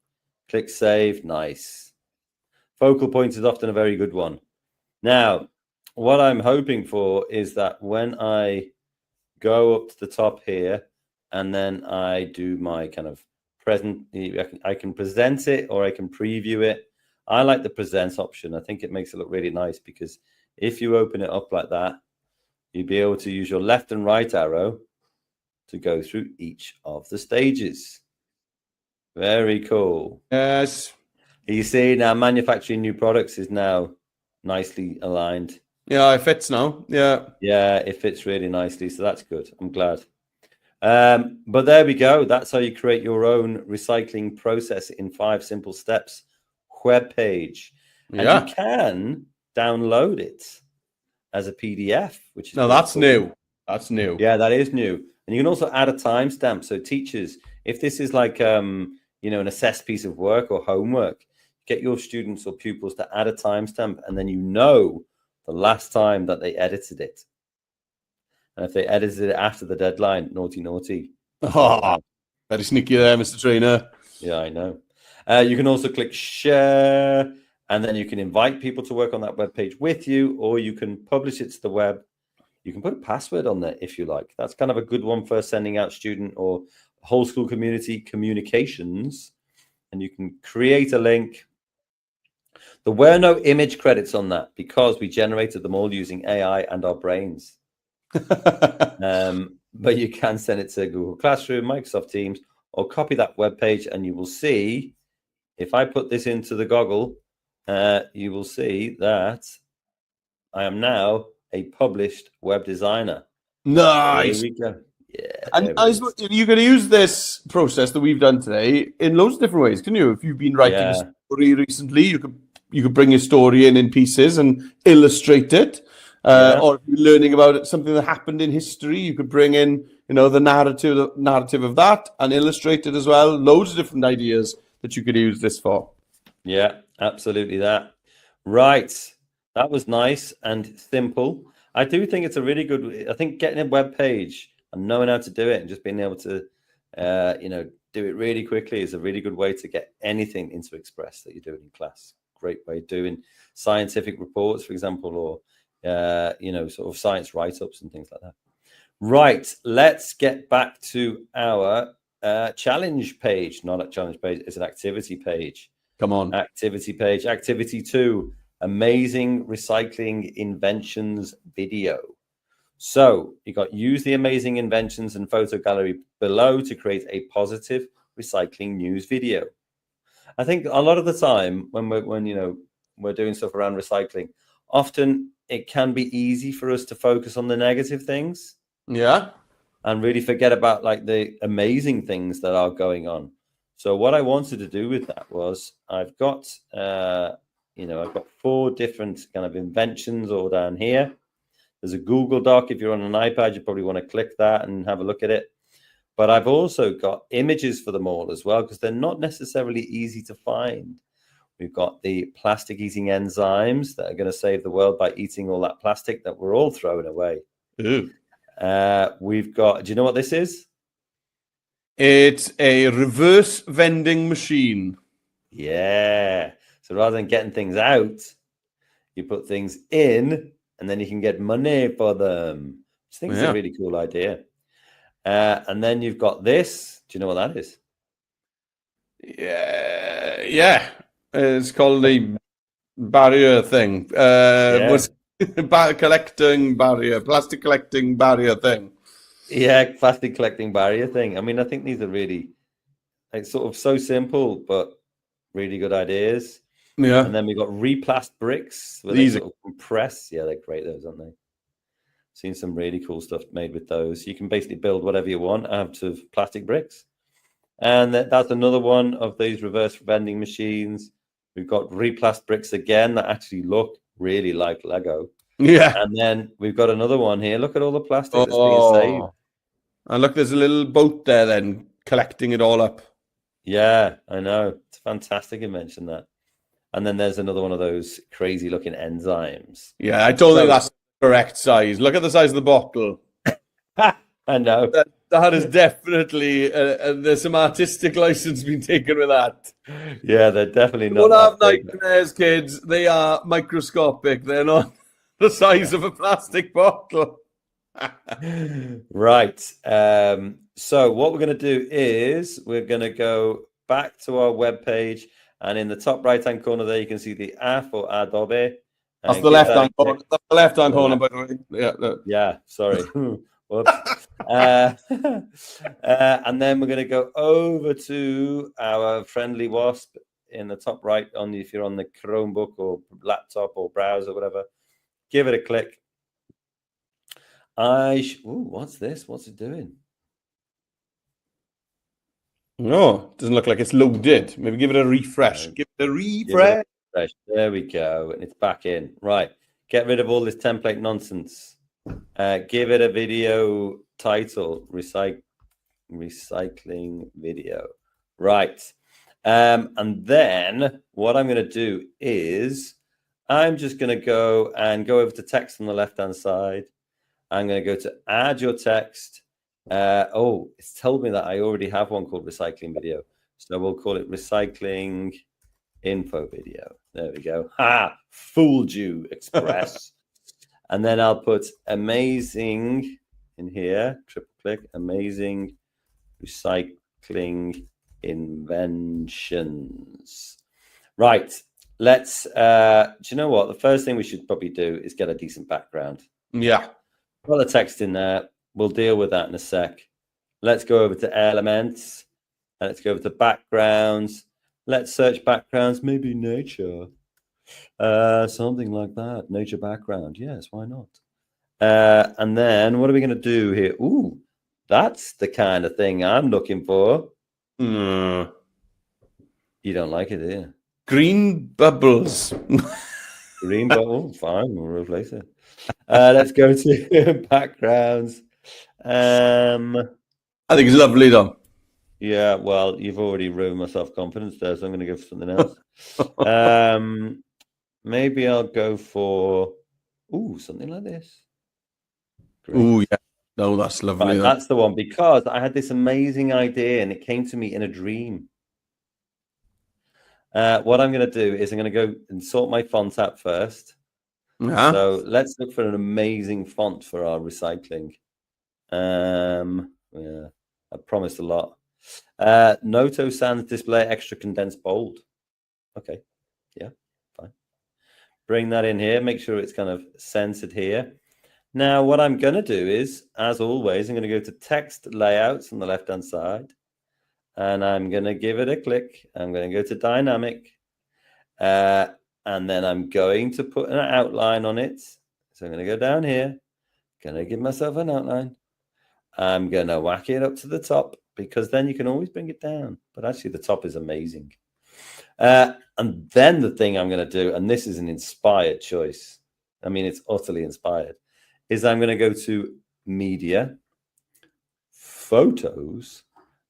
Click save. Nice. Focal point is often a very good one. Now, what I'm hoping for is that when I go up to the top here and then I do my kind of present, I can present it or I can preview it. I like the present option. I think it makes it look really nice because if you open it up like that, you'll be able to use your left and right arrow to go through each of the stages. Very cool. Yes. You see now manufacturing new products is now nicely aligned. Yeah, it fits now. Yeah. Yeah, it fits really nicely. So that's good. I'm glad. But there we go. That's how you create your own recycling process in 5 simple steps web page. And you can download it as a PDF, which is that's cool. New. That's new. Yeah, that is new. And you can also add a timestamp. So teachers, if this is like an assessed piece of work or homework, get your students or pupils to add a timestamp, and then the last time that they edited it. And if they edited it after the deadline, naughty. Oh, very sneaky there, Mr. Trainer. Yeah, I know. You can also click share, and then you can invite people to work on that web page with you, or you can publish it to the web. You can put a password on there if you like. That's kind of a good one for sending out student or whole school community communications. And you can create a link. There were no image credits on that because we generated them all using AI and our brains. But you can send it to Google Classroom, Microsoft Teams, or copy that web page, and you will see, if I put this into the goggle, you will see that I am now a published web designer. Nice. There we go. Yeah. And you're going to use this process that we've done today in loads of different ways, can you? If you've been writing a story recently, you could bring your story in pieces and illustrate it. Or if you're learning about something that happened in history, you could bring in, the narrative of that and illustrate it as well. Loads of different ideas that you could use this for. Yeah, absolutely that. Right. That was nice and simple. I do think it's a really good, I think getting a web page and knowing how to do it and just being able to, do it really quickly is a really good way to get anything into Express that you're doing in class. Great way of doing scientific reports, for example, or sort of science write-ups and things like that. Right, let's get back to our challenge page. Not a challenge page, it's an activity page. Come on. Activity page. Activity 2, amazing recycling inventions video. So you got use the amazing inventions and photo gallery below to create a positive recycling news video. I think a lot of the time when we're doing stuff around recycling, often it can be easy for us to focus on the negative things. Yeah. And really forget about like the amazing things that are going on. So what I wanted to do with that was I've got 4 different kind of inventions all down here. There's a Google Doc. If you're on an iPad, you probably want to click that and have a look at it. But I've also got images for them all as well, because they're not necessarily easy to find. We've got the plastic eating enzymes that are going to save the world by eating all that plastic that we're all throwing away. Ooh. We've got, do you know what this is? It's a reverse vending machine. Yeah. So rather than getting things out, you put things in and then you can get money for them. I think it's a really cool idea. And then you've got this. Do you know what that is? Yeah. It's called the barrier thing. Collecting barrier, plastic collecting barrier thing. Yeah, plastic collecting barrier thing. I mean, I think these are really sort of so simple, but really good ideas. Yeah. And then we've got replast bricks. These sort of compress. Yeah, they're great, those, aren't they? Seen some really cool stuff made with those. You can basically build whatever you want out of plastic bricks. And that's another one of these reverse vending machines. We've got replast bricks again that actually look really like Lego. Yeah. And then we've got another one here. Look at all the plastic that's being saved. And look, there's a little boat there then collecting it all up. Yeah, I know. It's a fantastic invention, that. And then there's another one of those crazy looking enzymes. Yeah, I don't think that's the correct size. Look at the size of the bottle. I know. That is definitely, there's some artistic license being taken with that. Yeah, they're definitely not. Don't have big. nightmares, kids. They are microscopic. They're not the size of a plastic bottle. Right. So what we're going to do is we're going to go back to our web page, and in the top right hand corner there you can see the A for Adobe. That's the left hand corner. That's the left hand corner, by the way. Yeah. Yeah. Sorry. Whoops. And then we're going to go over to our friendly wasp in the top right if you're on the Chromebook or laptop or browser, whatever. Give it a click. What's this? What's it doing? No, doesn't look like it's loaded. Maybe give it a refresh. Give it a refresh. There we go. And it's back in. Right. Get rid of all this template nonsense. Give it a video title. Recycling video. Right. And then what I'm going to do is I'm just going to go over to text on the left-hand side. I'm going to go to add your text. It's told me that I already have one called recycling video. So we'll call it recycling info video. There we go. Ha! Fooled you, Express. And then I'll put amazing in here. Triple click. Amazing recycling inventions. Right. Let's, do you know what? The first thing we should probably do is get a decent background. Yeah. Put the text in there. We'll deal with that in a sec. Let's go over to elements. And let's go over to backgrounds. Let's search backgrounds, maybe nature. Something like that. Nature background. Yes, why not? And then what are we going to do here? Ooh, that's the kind of thing I'm looking for. You don't like it, do you? Green bubbles. Green bubble. Fine, we'll replace it. Let's go to backgrounds. I think it's lovely, though. Yeah, well, you've already ruined my self-confidence there, so I'm going to go for something else. Maybe I'll go for something like this. Oh, yeah. No, that's lovely. Right, that's the one, because I had this amazing idea and it came to me in a dream. What I'm going to do is I'm going to go and sort my font out first. Uh-huh. So let's look for an amazing font for our recycling. Yeah, I promised a lot. Noto Sans display extra condensed bold. Okay, yeah, fine. Bring that in here. Make sure it's kind of centered here. Now, what I'm going to do is, as always, I'm going to go to text layouts on the left-hand side. And I'm going to give it a click. I'm going to go to dynamic. And then I'm going to put an outline on it. So I'm going to go down here. Going to give myself an outline. I'm going to whack it up to the top, because then you can always bring it down. But actually, the top is amazing. And then the thing I'm going to do, and this is an inspired choice. I mean, it's utterly inspired, is I'm going to go to media, photos,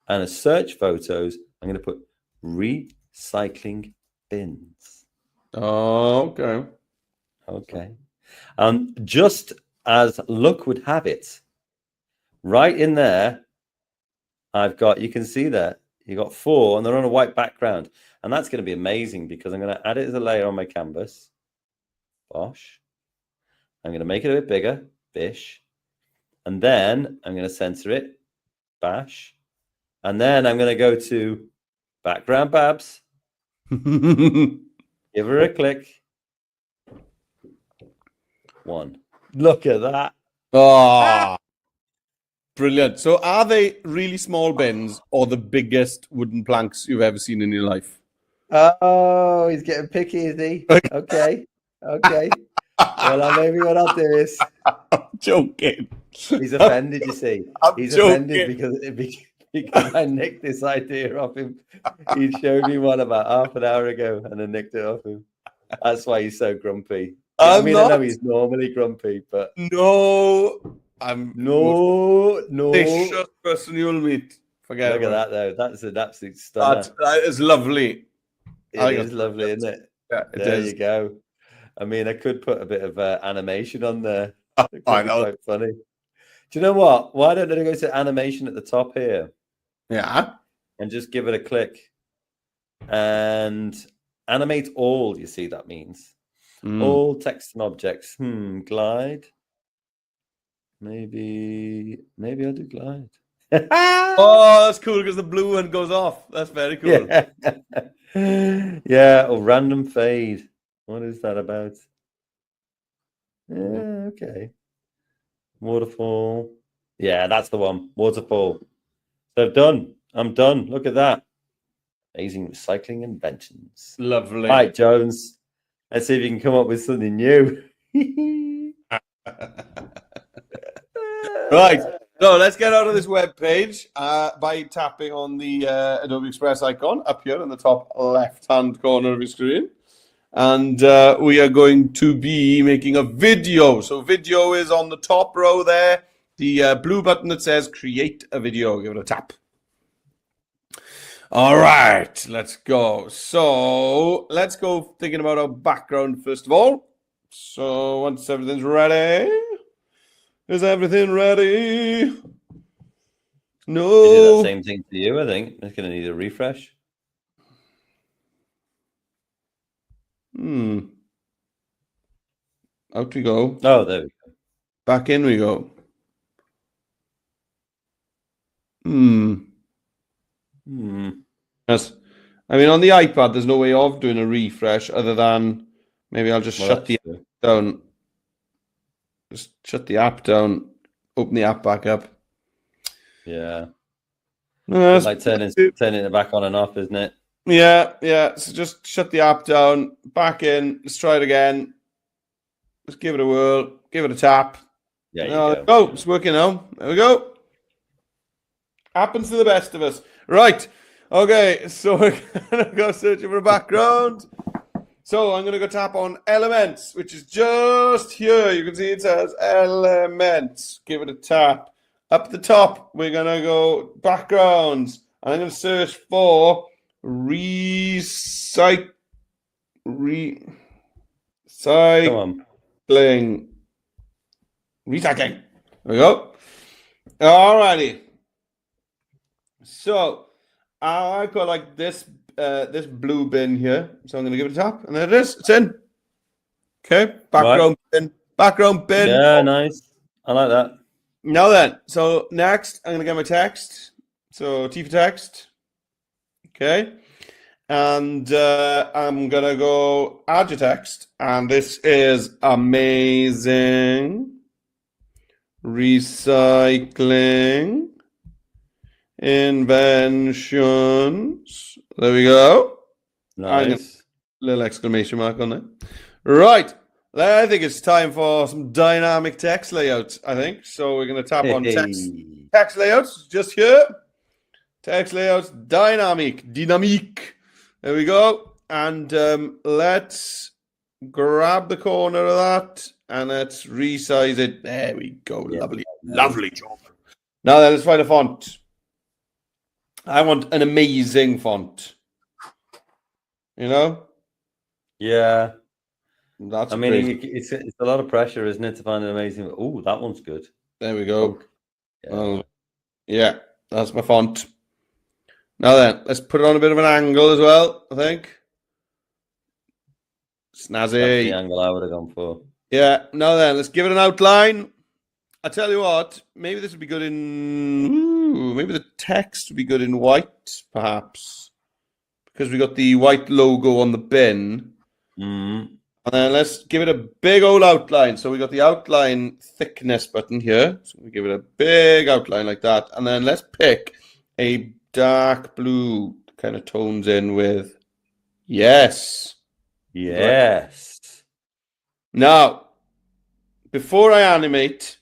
and a search photos. I'm going to put recycling bins. Oh, okay. Okay. Just as luck would have it, right in there, I've got, you can see there, you got 4 and they're on a white background. And that's going to be amazing, because I'm going to add it as a layer on my canvas. Bosh. I'm going to make it a bit bigger. Bish. And then I'm going to center it. Bash. And then I'm going to go to background Babs. Give her a click. 1. Look at that. Oh, brilliant. So are they really small bins or the biggest wooden planks you've ever seen in your life? Oh, he's getting picky, is he? Okay. Well, maybe what I'll do is... I'm joking. He's offended, you see. He's offended because I nicked this idea off him. He showed me one about half an hour ago and I nicked it off him. That's why he's so grumpy. I know he's normally grumpy, but... No. No. Vicious person you'll meet. Forget Look at that, though. That's an absolute stunner. That is lovely. It is lovely, isn't it? Yeah, it There is. you go. I mean, I could put a bit of animation on there. It I could be know. quite funny. Do you know what? Why don't I go to animation at the top here Yeah. and just give it a click and animate all? You see, that means all text and objects. Glide. Maybe I'll do glide. Oh, that's cool because the blue one goes off. That's very cool. Yeah. Yeah, or random fade. What is that about? Yeah, okay. Waterfall. Yeah, that's the one. Waterfall. So I'm done. Look at that. Amazing recycling inventions. Lovely. Right, Jones. Let's see if you can come up with something new. Right. So let's get out of this web page by tapping on the Adobe Express icon up here in the top left-hand corner of your screen. And we are going to be making a video. So video is on the top row there. The blue button that says create a video. Give it a tap. All right, let's go. So let's go thinking about our background first of all. So once everything's ready, is everything ready? No. They do that same thing to you, I think. It's going to need a refresh. Out we go. Oh, there we go. Back in we go. Yes. I mean, on the iPad, there's no way of doing a refresh other than maybe I'll just shut the app down. Just shut the app down, open the app back up. Yeah. No, it's like turning it back on and off, isn't it? Yeah. So just shut the app down, back in. Let's try it again. Let's give it a whirl. Give it a tap. Yeah, you go. Oh, it's working now. There we go. Happens to the best of us. Right. Okay, so we're going to go searching for a background. So I'm going to go tap on Elements, which is just here. You can see it says Elements. Give it a tap. Up the top, we're going to go Backgrounds. And I'm going to search for Recycling. There we go. Alrighty. So I've got like this this blue bin here. So I'm going to give it a tap, and there it is. It's in. Okay. Background bin. Background bin. Yeah, nice. I like that. Now then, so next I'm going to get my text. So T for text. Okay. And I'm going to go add your text. And this is amazing recycling inventions. There we go. Nice. Little exclamation mark on there. Right. I think it's time for some dynamic text layouts, I think. So we're going to tap on text layouts just here. Text layouts, dynamic. There we go. And let's grab the corner of that and let's resize it. There we go. Yeah. Lovely job. Now then, let's find a font. I want an amazing font. You know? Yeah. That's it's a lot of pressure, isn't it, to find an amazing. Oh, that one's good. There we go. Yeah. Yeah, that's my font. Now then, let's put it on a bit of an angle as well, I think. Snazzy. That's the angle I would have gone for. Yeah, now then, let's give it an outline. I tell you what, maybe this would be good in... maybe the text would be good in white, perhaps. Because we got the white logo on the bin. And then let's give it a big old outline. So we got the outline thickness button here. So we give it a big outline like that. And then let's pick a dark blue kind of tones in with. Yes. Yes. Now, before I animate,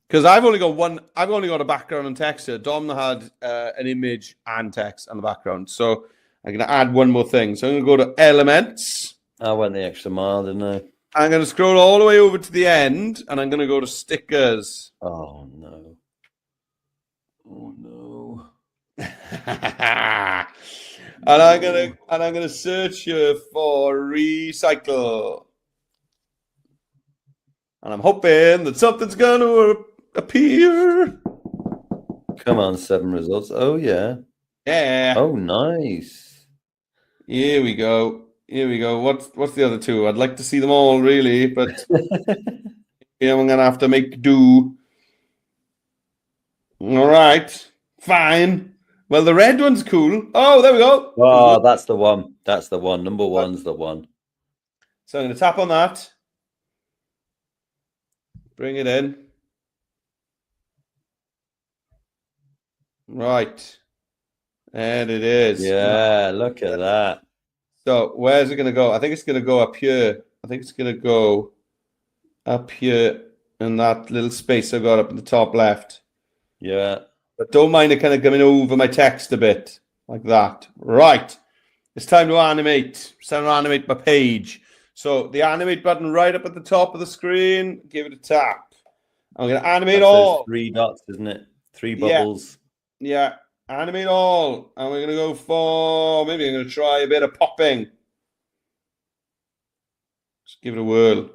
because I've only got a background and text here. Dom had an image and text on the background. So I'm going to add one more thing. So I'm going to go to Elements. I went the extra mile, didn't I? I'm going to scroll all the way over to the end, and I'm going to go to Stickers. Oh, no. Oh, no. And I'm gonna search here for recycle. And I'm hoping that something's gonna appear. Come on, 7 results. Oh yeah. Yeah. Oh nice. Here we go. Here we go. What's the other two? I'd like to see them all, really, but yeah, I'm gonna have to make do. All right, fine. Well, the red one's cool. Oh, there we go. Oh, that's the one. That's the one. Number 1's the one. So I'm gonna tap on that. Bring it in. Right. And it is. Yeah, look at that. So where's it gonna go? I think it's gonna go up here. I think it's gonna go up here in that little space I got up in the top left. Yeah. But don't mind it kind of coming over my text a bit, like that. Right. It's time to animate. It's time to animate my page. So the animate button right up at the top of the screen, give it a tap. I'm going to animate That's all. those 3 dots, isn't it? 3 bubbles. Yeah. Animate all. And we're going to go for, maybe I'm going to try a bit of popping. Just give it a whirl.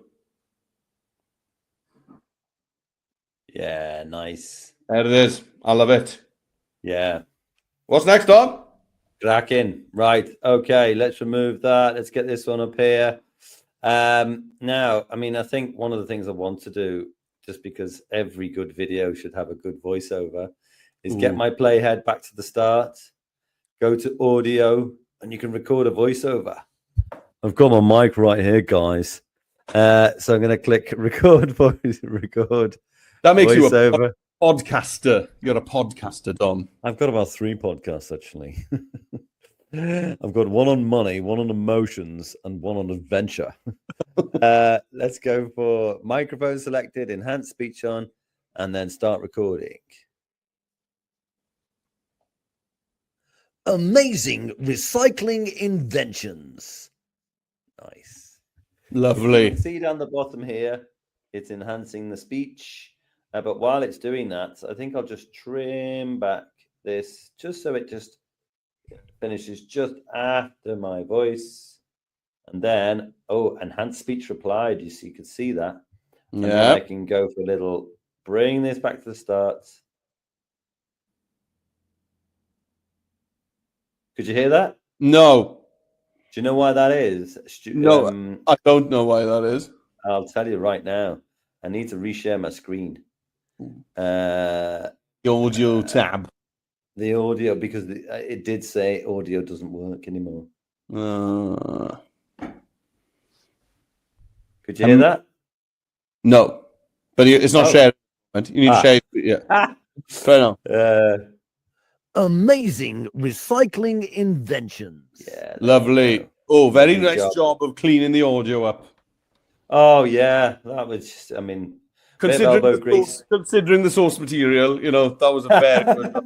Yeah, nice. There it is. I love it. Yeah. What's next, Dom? Cracking. Right. Okay, let's remove that. Let's get this one up here. Now, I mean, I think one of the things I want to do, just because every good video should have a good voiceover, is get my playhead back to the start, go to audio, and you can record a voiceover. I've got my mic right here, guys. So I'm going to click record voice, record. That makes voiceover. You a podcaster. You're a podcaster, Dom. I've got about 3 podcasts, actually. I've got one on money, one on emotions, and one on adventure. Let's go for microphone selected, enhance speech on, and then start recording. Amazing recycling inventions. Nice. Lovely. You can see down the bottom here, it's enhancing the speech. But while it's doing that, I think I'll just trim back this just so it just finishes just after my voice. And then, enhanced speech replied. You can see that. And then I can go for a little, bring this back to the start. Could you hear that? No. Do you know why that is? No, I don't know why that is. I'll tell you right now. I need to reshare my screen. The audio tab. The audio, because it did say audio doesn't work anymore. Could you hear that? No, but it's not shared. You need to share. Yeah. Fair enough. Amazing recycling inventions. Yeah. Lovely. Oh, very nice job of cleaning the audio up. Oh, yeah. That was just, I mean, considering the source material, that was a very good.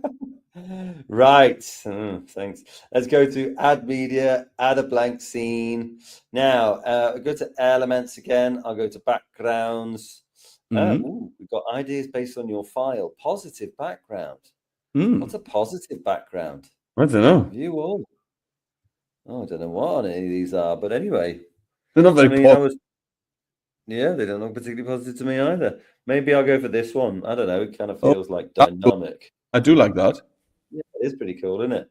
Right. Thanks. Let's go to add media, add a blank scene. Now, go to elements again. I'll go to backgrounds. We've got ideas based on your file. Positive background. What's a positive background? I don't know. View all. Oh, I don't know what any of these are, but anyway. They're not very positive. Yeah, they don't look particularly positive to me either. Maybe I'll go for this one. I don't know. It kind of feels like dynamic. I do like that. Yeah, it is pretty cool, isn't it?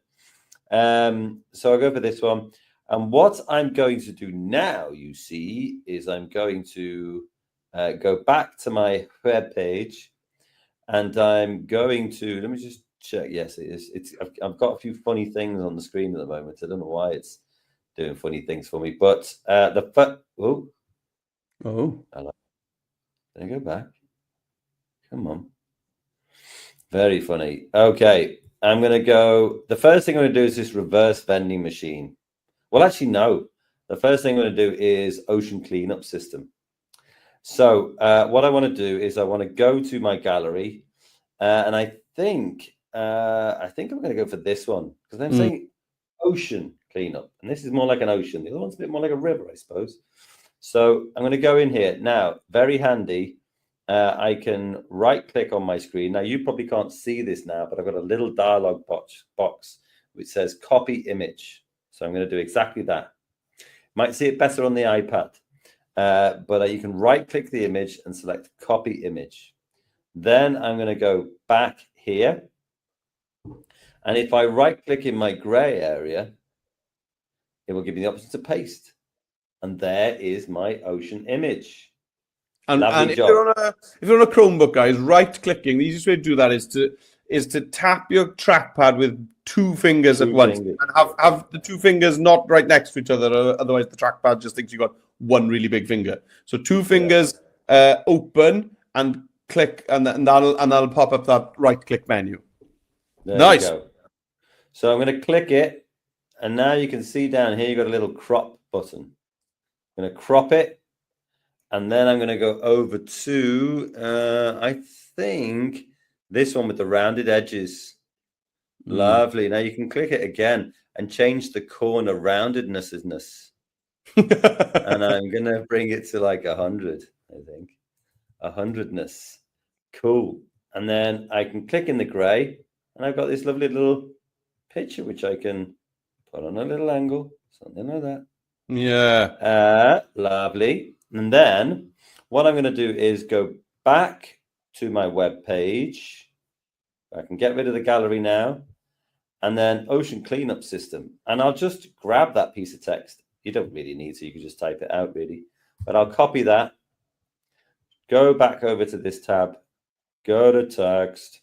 So I'll go for this one. And what I'm going to do now, you see, is I'm going to go back to my web page, and I'm going to, let me just check. Yes, it is. I've got a few funny things on the screen at the moment. I don't know why it's doing funny things for me, but hello. Can I go back? Come on. Very funny. Okay, I'm going to go. The first thing I'm going to do is this reverse vending machine. Well, actually, no. The first thing I'm going to do is ocean cleanup system. So what I want to do is I want to go to my gallery, and I think I'm going to go for this one, because I'm saying ocean cleanup, and this is more like an ocean. The other one's a bit more like a river, I suppose. So I'm going to go in here now. Very handy. I can right click on my screen. Now you probably can't see this now, but I've got a little dialog box which says copy image. So I'm going to do exactly that. Might see it better on the iPad, but you can right-click the image and select copy image. Then I'm going to go back here. And if I right-click in my gray area, it will give me the option to paste. And there is my ocean image. And if you're on a Chromebook, guys, right-clicking, the easiest way to do that is to tap your trackpad with two fingers at once. And have the two fingers not right next to each other, otherwise the trackpad just thinks you've got one really big finger. So two fingers open and click, and that'll pop up that right-click menu. There nice. You go. So I'm going to click it, and now you can see down here you've got a little crop button. I'm going to crop it. And then I'm going to go over to, I think, this one with the rounded edges. Lovely. Now you can click it again and change the corner roundedness. And I'm going to bring it to like 100, I think. 100ness. Cool. And then I can click in the gray, and I've got this lovely little picture, which I can put on a little angle, something like that. Yeah. Lovely. And then what I'm going to do is go back to my web page. I can get rid of the gallery now. And then Ocean Cleanup System. And I'll just grab that piece of text. You don't really need to. You can just type it out, really. But I'll copy that. Go back over to this tab. Go to text.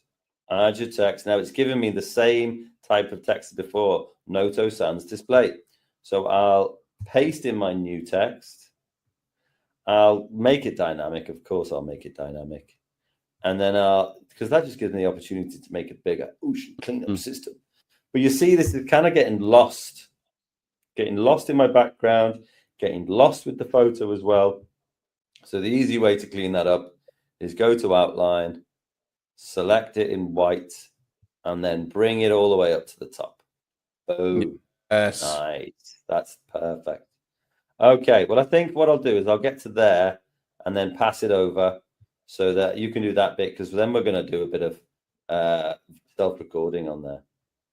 Add your text. Now, it's giving me the same type of text as before. Noto Sans Display. So I'll paste in my new text. I'll make it dynamic. Of course, I'll make it dynamic. And then because that just gives me the opportunity to make it bigger. Ocean Cleanup System. But you see, this is kind of getting lost in my background, getting lost with the photo as well. So the easy way to clean that up is go to outline, select it in white, and then bring it all the way up to the top. Boom. Yes. Nice. That's perfect. Okay, well, I think what I'll do is I'll get to there and then pass it over so that you can do that bit, because then we're going to do a bit of self-recording on there.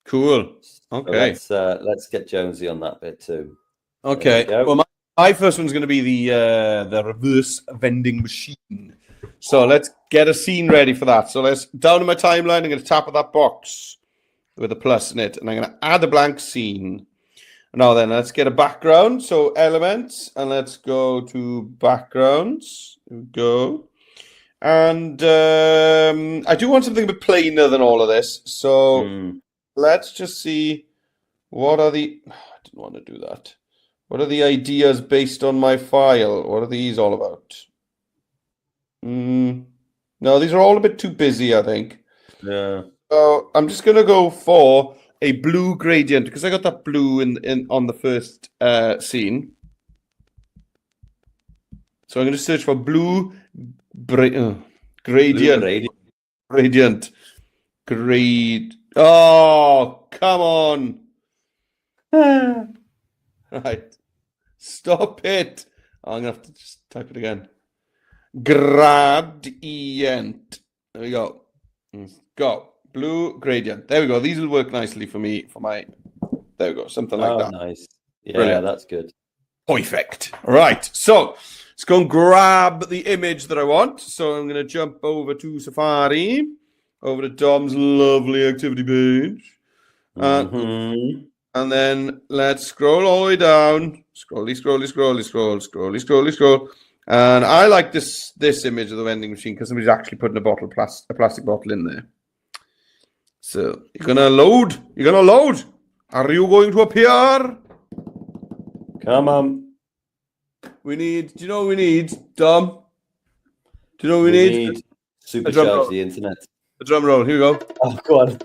Cool. Okay. So let's get Jonesy on that bit too. Okay. Well, my first one's going to be the reverse vending machine. So let's get a scene ready for that. So let's down in my timeline. I'm going to tap on that box with a plus in it, and I'm going to add a blank scene. Now then, let's get a background. So elements, and let's go to backgrounds. Here we go. And I do want something a bit plainer than all of this. So let's just see what are the... I didn't want to do that. What are the ideas based on my file? What are these all about? No, these are all a bit too busy, I think. Yeah. So I'm just going to go for a blue gradient, because I got that blue in on the first scene. So I'm going to search for blue gradient. Gradient. Oh, come on. Right. Stop it. Oh, I'm going to have to just type it again. Gradient. There we go. Let's go. Blue gradient. There we go. These will work nicely for me. There we go. Something like that. Nice. Yeah, brilliant. That's good. Perfect. Right. So let's go and grab the image that I want. So I'm going to jump over to Safari, over to Dom's lovely activity page. And then let's scroll all the way down. Scrolly. And I like this image of the vending machine because somebody's actually putting a plastic bottle in there. So you're gonna load. Are you going to appear? Come on. Do you know what we need, Dom? Do you know what we need? Supercharge the internet. A drum roll. Here we go. Oh, go on.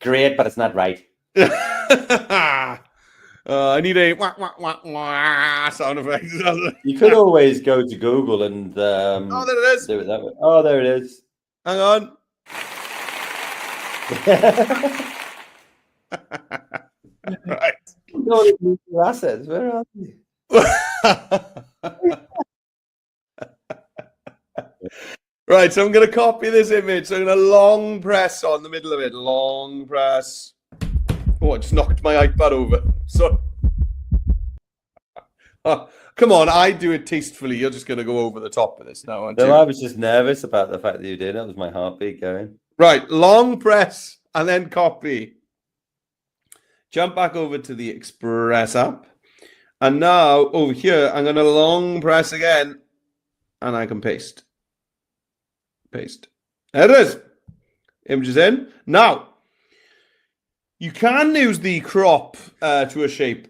Great, but it's not right. I need a wah, wah, wah, wah sound effect. You could always go to Google and oh, there it is. Do it that way. Oh, there it is. Hang on. Right. Your assets. Where are you? Right, so I'm going to copy this image. So I'm going to long press on the middle of it. Long press. Oh, I just knocked my iPad over. So, oh, come on, I do it tastefully. You're just going to go over the top of this now, aren't No, you? I was just nervous about the fact that you did. That was my heartbeat going. Right, long press and then copy. Jump back over to the Express app. And now over here, I'm going to long press again and I can paste. Paste. There it is. Image is in. Now, you can use the crop to a shape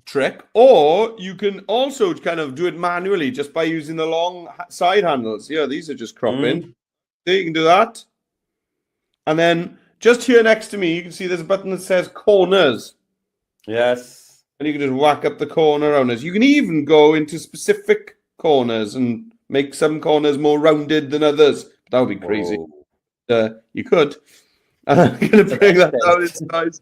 trick, or you can also kind of do it manually just by using the long side handles. Yeah, these are just cropping. So you can do that. And then just here next to me, you can see there's a button that says corners. Yes. And you can just whack up the corner owners. You can even go into specific corners and make some corners more rounded than others. That would be crazy. You could. I'm going to bring that down in size.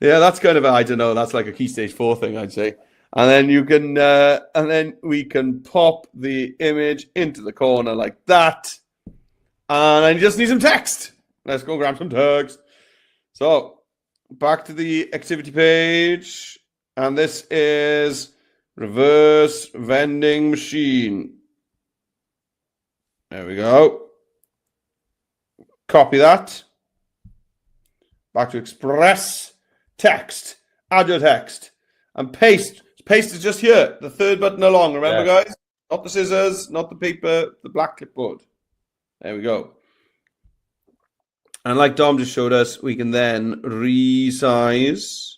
Yeah, that's kind of I don't know. That's like a key stage 4 thing, I'd say. And then you can, and then we can pop the image into the corner like that. And I just need some text. Let's go grab some text. So back to the activity page. And this is reverse vending machine. There we go. Copy that. Back to Express. Text. Add your text. And paste. Paste is just here. The third button along. Remember, guys? Not the scissors, not the paper, the black clipboard. There we go. And like Dom just showed us, we can then resize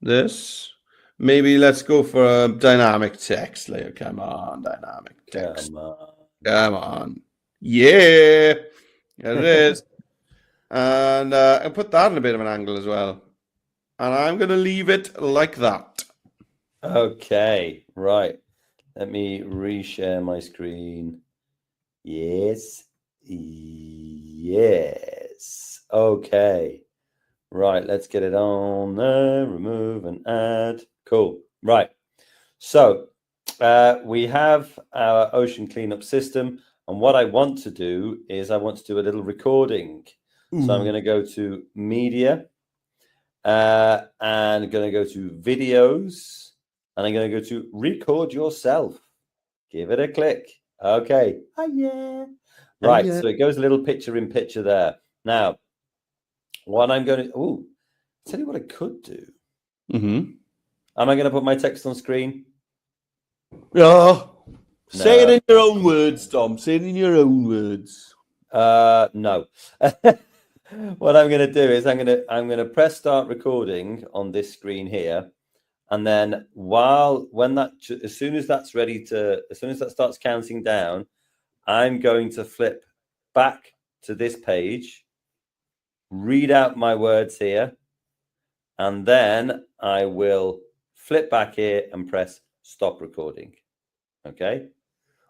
this. Maybe let's go for a dynamic text layer. Come on, dynamic text. Come on. Yeah. There it is. And put that in a bit of an angle as well. And I'm going to leave it like that. Okay, right. Let me reshare my screen. Yes. Yes. Okay. Right, let's get it on there. Remove and add. Cool. Right. So we have our ocean cleanup system. And what I want to do is I want to do a little recording. So I'm going to go to media and going to go to videos and I'm going to go to record yourself. Give it a click. Okay. Oh, yeah. Right. So it goes a little picture in picture there. Now, what I'm going to tell you what I could do. Am I going to put my text on screen? Yeah. Say it in your own words, Tom. Say it in your own words. No. What I'm going to do is I'm going to press start recording on this screen here, and then as soon as that starts counting down, I'm going to flip back to this page, read out my words here, and then I will flip back here and press stop recording. Okay?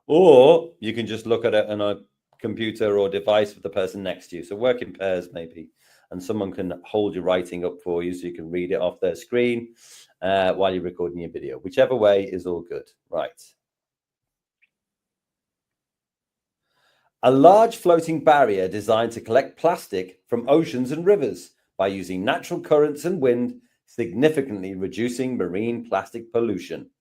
Or you can just look at it on a computer or device with the person next to you. So work in pairs maybe, and someone can hold your writing up for you so you can read it off their screen while you're recording your video. Whichever way is all good. Right. A large floating barrier designed to collect plastic from oceans and rivers by using natural currents and wind, significantly reducing marine plastic pollution.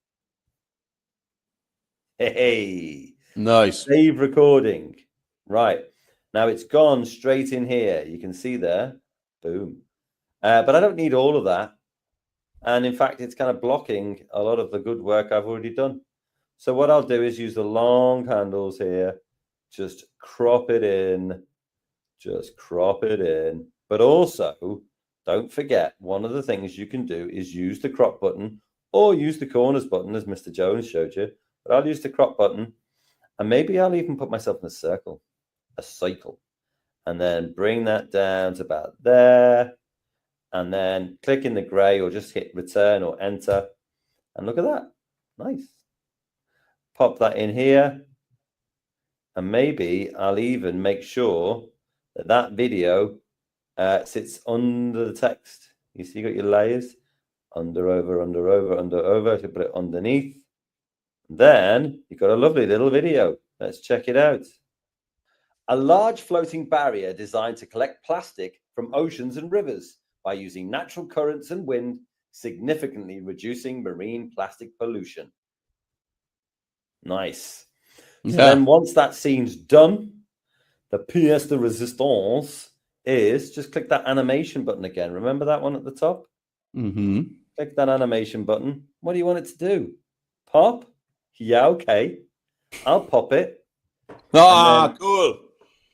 Hey. Nice. Save recording. Right. Now it's gone straight in here. You can see there. Boom. But I don't need all of that. And in fact, it's kind of blocking a lot of the good work I've already done. So what I'll do is use the long handles here. Just crop it in. Just crop it in. But also, don't forget, one of the things you can do is use the crop button or use the corners button, as Mr. Jones showed you. But I'll use the crop button. And maybe I'll even put myself in a cycle, and then bring that down to about there, and then click in the gray or just hit return or enter. And look at that. Nice. Pop that in here. And maybe I'll even make sure that that video sits under the text. You see, you got your layers under, over, under, over, under, over to put it underneath. Then you've got a lovely little video. Let's check it out. A large floating barrier designed to collect plastic from oceans and rivers by using natural currents and wind, significantly reducing marine plastic pollution. Nice. So then once that scene's done, the pièce de résistance is just click that animation button again. Remember that one at the top? Mm-hmm. Click that animation button. What do you want it to do? Pop? Yeah, okay. I'll pop it. Cool.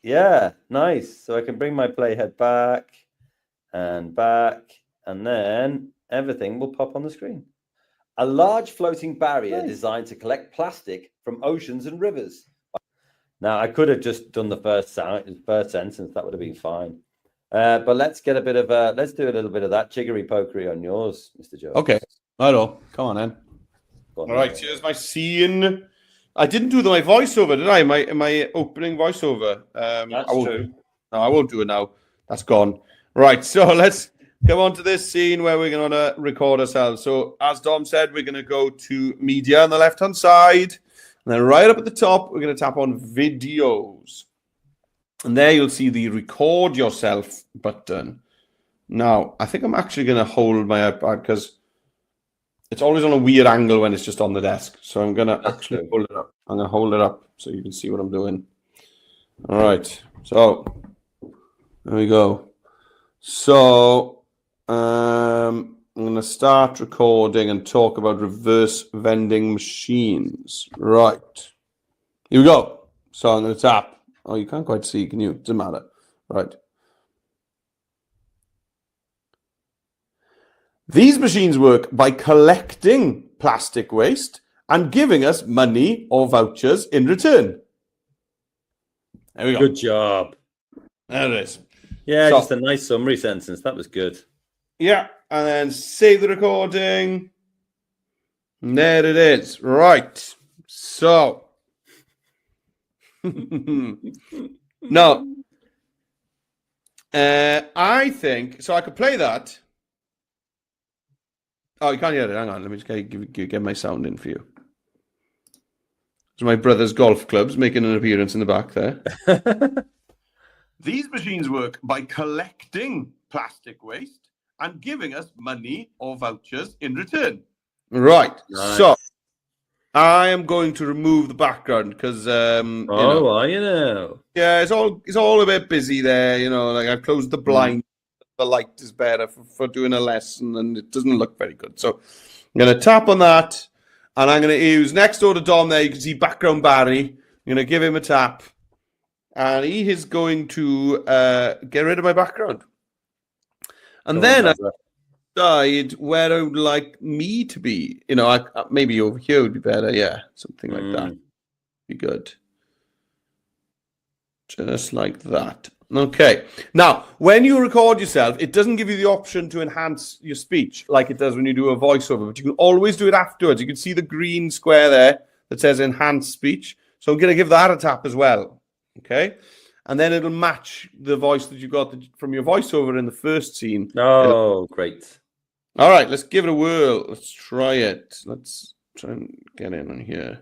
Yeah, nice. So I can bring my playhead back, and then everything will pop on the screen. A large floating barrier designed to collect plastic from oceans and rivers. Now, I could have just done the first sentence. That would have been fine. But let's get let's do a little bit of that jiggery pokery on yours, Mr. Joe. Okay. Hello. Come on, then. All right, here's my scene. I didn't do my voiceover, did I? My opening voiceover. That's true. No, I won't do it now. That's gone. Right, so let's come on to this scene where we're going to record ourselves. So, as Dom said, we're going to go to media on the left-hand side. And then right up at the top, we're going to tap on videos. And there you'll see the record yourself button. Now, I think I'm actually going to hold my iPad because it's always on a weird angle when it's just on the desk. So I'm going to actually hold it up. I'm going to hold it up so you can see what I'm doing. All right. So there we go. So I'm going to start recording and talk about reverse vending machines. Right. Here we go. So I'm going to tap. Oh, you can't quite see, can you? Doesn't matter. Right. These machines work by collecting plastic waste and giving us money or vouchers in return. There we go. Good job. There it is. Yeah, so, just a nice summary sentence. That was good. Yeah, and then save the recording. And there it is. Right. So. No. I think, so I could play that. Oh, you can't hear it. Hang on. Let me just get my sound in for you. So my brother's golf clubs making an appearance in the back there. These machines work by collecting plastic waste and giving us money or vouchers in return. Right. Nice. So I am going to remove the background because are you know? Yeah, it's all a bit busy there. You know, like I've closed the blind. The light is better for doing a lesson, and it doesn't look very good. So I'm going to tap on that, and I'm going to use next door to Dom there. You can see background Barry. I'm going to give him a tap, and he is going to get rid of my background. And then I decide where I would like me to be. You know, maybe over here would be better. Yeah, something like that. Be good. Just like that. Okay. Now, when you record yourself, it doesn't give you the option to enhance your speech like it does when you do a voiceover, but you can always do it afterwards. You can see the green square there that says enhance speech. So I'm going to give that a tap as well. Okay. And then it'll match the voice that you got from your voiceover in the first scene. Oh, great. All right. Let's give it a whirl. Let's try it. Let's try and get in on here.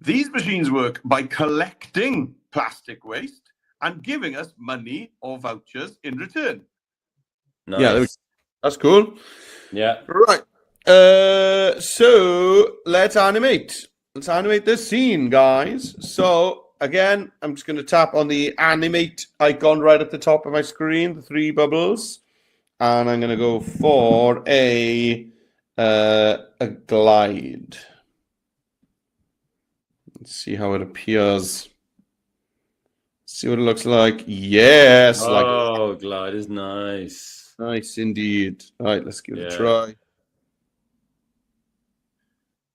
These machines work by collecting plastic waste and giving us money or vouchers in return. Nice. Yeah, that's cool. Yeah. Right. So let's animate. Let's animate this scene, guys. So again, I'm just going to tap on the animate icon right at the top of my screen, the three bubbles, and I'm going to go for a glide. Let's see how it appears. See what it looks like. Yes. Oh, glide is nice. Nice indeed. All right, let's give it a try.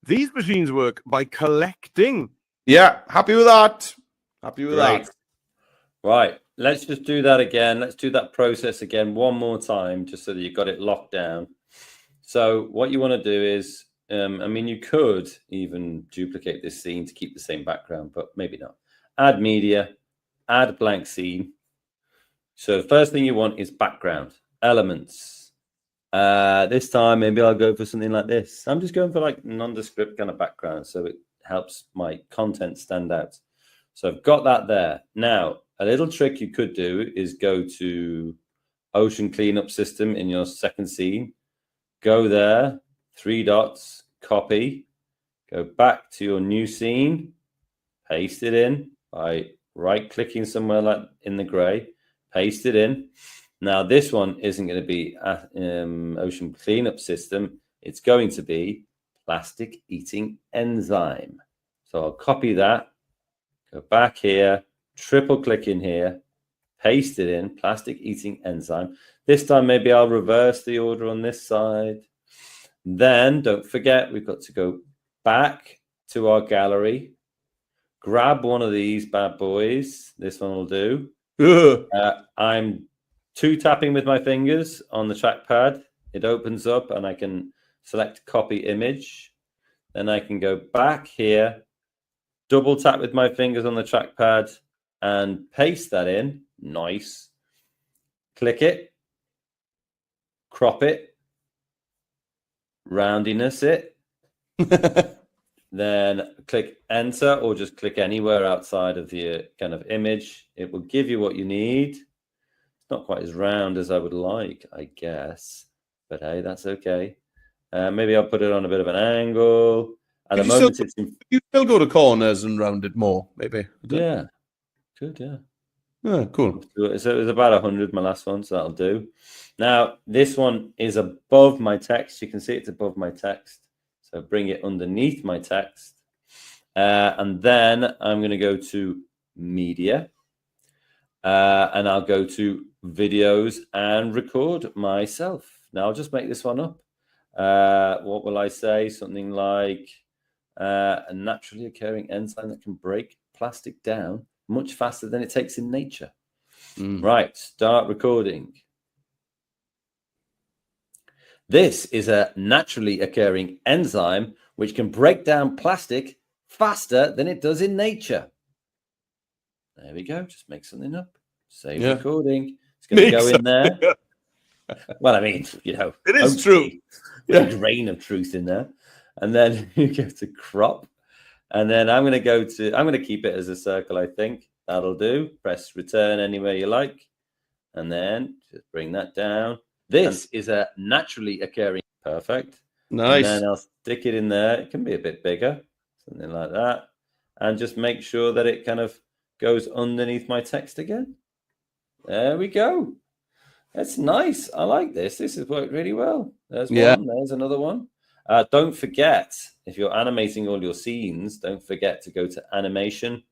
These machines work by collecting. Yeah, happy with that. Happy with that. Right, let's just do that again. Let's do that process again one more time, just so that you've got it locked down. So what you want to do is, I mean, you could even duplicate this scene to keep the same background, but maybe not. Add media. Add blank scene. So the first thing you want is background elements. This time, maybe I'll go for something like this. I'm just going for like nondescript kind of background, so it helps my content stand out. So I've got that there. Now, a little trick you could do is go to Ocean Cleanup System in your second scene. Go there, 3 dots, copy, go back to your new scene, paste it in by right-clicking somewhere like in the gray, paste it in. Now, this one isn't going to be Ocean Cleanup System. It's going to be Plastic Eating Enzyme. So I'll copy that, go back here, triple click in here, paste it in, Plastic Eating Enzyme. This time, maybe I'll reverse the order on this side. Then, don't forget, we've got to go back to our gallery, grab one of these bad boys. This one will do. I'm 2-tapping with my fingers on the trackpad. It opens up and I can select copy image. Then I can go back here, double tap with my fingers on the trackpad and paste that in. Nice. Click it, crop it, roundiness it. Then click enter or just click anywhere outside of the kind of image. It will give you what you need. It's not quite as round as I would like, I guess, but hey, that's okay. Maybe I'll put it on a bit of an angle. At the moment, you still go to corners and round it more, maybe. Yeah, good, yeah. Yeah, cool. So it was about 100, my last one, so that'll do. Now, this one is above my text. You can see it's above my text. So bring it underneath my text. And then I'm going to go to media. And I'll go to videos and record myself. Now, I'll just make this one up. What will I say? Something like a naturally occurring enzyme that can break plastic down much faster than it takes in nature. Right, start recording. This is a naturally occurring enzyme which can break down plastic faster than it does in nature. There we go. Just make something up. Save recording. It's going to go in there. Well, I mean, it is true. A grain of truth in there. And then you go to crop. And then I'm going to keep it as a circle, I think. That'll do. Press return anywhere you like. And then just bring that down. This is a naturally occurring. Perfect. Nice. And then I'll stick it in there. It can be a bit bigger. Something like that. And just make sure that it kind of goes underneath my text again. There we go. That's nice. I like this. This has worked really well. There's one. There's another one. Don't forget, if you're animating all your scenes, don't forget to go to animation.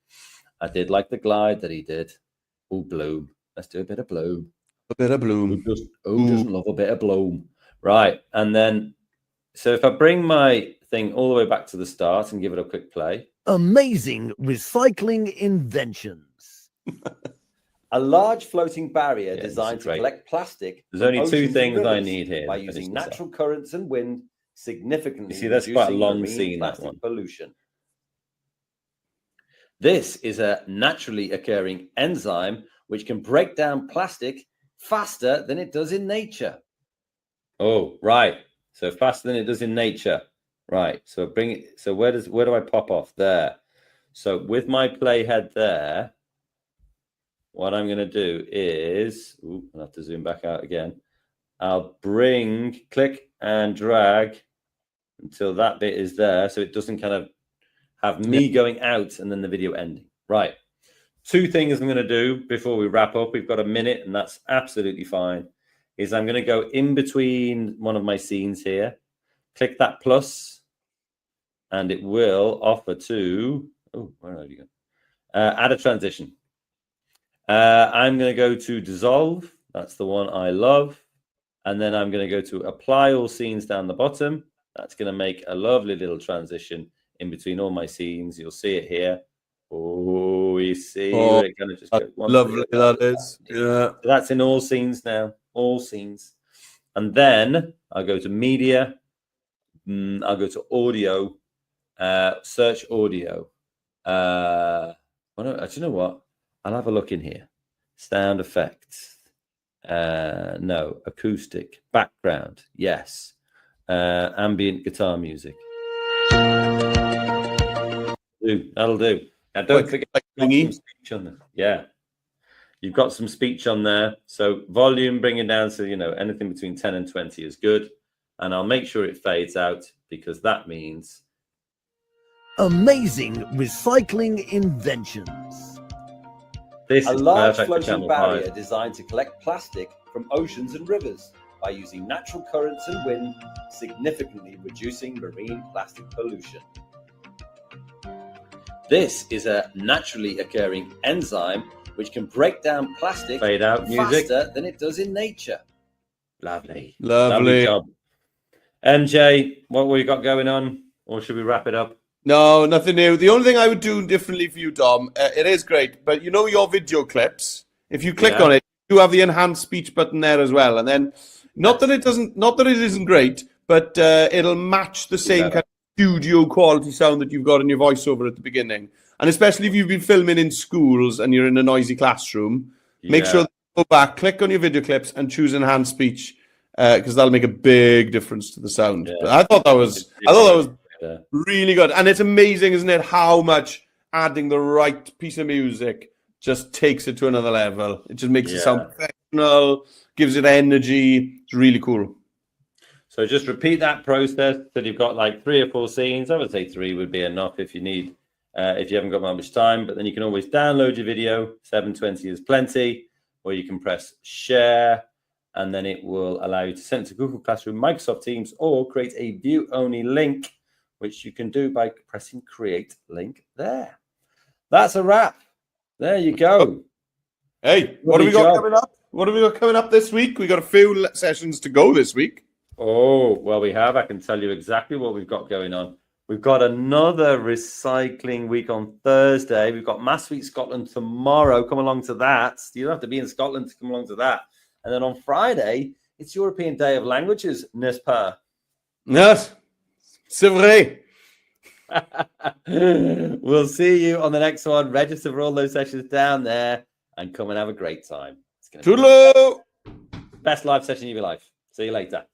I did like the glide that he did. Oh, bloom. Let's do a bit of bloom. A bit of bloom. Who doesn't love a bit of bloom? Right. And then, so if I bring my thing all the way back to the start and give it a quick play. Amazing recycling inventions. A large floating barrier designed to collect plastic. There's only 2 things I need here. By using natural currents and wind, significantly. You see, that's quite a long scene, that one. Pollution. This is a naturally occurring enzyme which can break down plastic faster than it does in nature. Oh, right. So faster than it does in nature. Right. So bring it. So where do I pop off? There. So with my playhead there, what I'm going to do is, I'll have to zoom back out again. I'll click and drag until that bit is there. So it doesn't kind of have me going out and then the video ending. Right. 2 things I'm going to do before we wrap up. We've got a minute and that's absolutely fine. Is I'm going to go in between one of my scenes here. Click that plus and it will offer to, where are you going? Add a transition. I'm going to go to dissolve. That's the one I love. And then I'm going to go to apply all scenes down the bottom. That's going to make a lovely little transition in between all my scenes. You'll see it here. Oh, you see where it kind of just goes. Lovely that is. Yeah. So that's in all scenes now. All scenes. And then I'll go to media. I'll go to audio. Search audio. Do you know what? I'll have a look in here. Sound effects. No. Acoustic. Background. Yes. Ambient guitar music. That'll do. Now, don't Like- forget, like you've got thingy. some speech on there. Yeah. You've got some speech on there. So volume, bring it down to, anything between 10 and 20 is good. And I'll make sure it fades out because that means Amazing recycling inventions. this A is large perfect for floating Channel barrier 5. designed to collect plastic from oceans and rivers by using natural currents and wind, significantly reducing marine plastic pollution. This is a naturally occurring enzyme which can break down plastic Fade out music. faster than it does in nature. Lovely. Lovely. job. MJ, what we got going on? Or should we wrap it up? No, nothing new. The only thing I would do differently for you, Dom, it is great, but your video clips, if you click Yeah. on it, you have the enhanced speech button there as well. And then, not that it isn't great, but it'll match the same kind of studio quality sound that you've got in your voiceover at the beginning. And especially if you've been filming in schools and you're in a noisy classroom, make sure that you go back, click on your video clips and choose enhanced speech, because that'll make a big difference to the sound. Yeah. But I thought that was really good. And it's amazing, isn't it, how much adding the right piece of music just takes it to another level. It just makes it sound professional, gives it energy. It's really cool. So just repeat that process till you've got like 3 or 4 scenes. I would say 3 would be enough if you need, if you haven't got much time. But then you can always download your video. 720 is plenty. Or you can press share, and then it will allow you to send it to Google Classroom, Microsoft Teams, or create a view-only link, which you can do by pressing create link there. That's a wrap. There you go. Hey, what have we got coming up? What have we got coming up this week? We got a few sessions to go this week. Oh, well, we have. I can tell you exactly what we've got going on. We've got another recycling week on Thursday. We've got Mass Week Scotland tomorrow. Come along to that. You don't have to be in Scotland to come along to that. And then on Friday, it's European Day of Languages, n'est-ce pas? Yes, c'est vrai. We'll see you on the next one. Register for all those sessions down there and come and have a great time. It's gonna be Toodaloo! best live session of your life. See you later.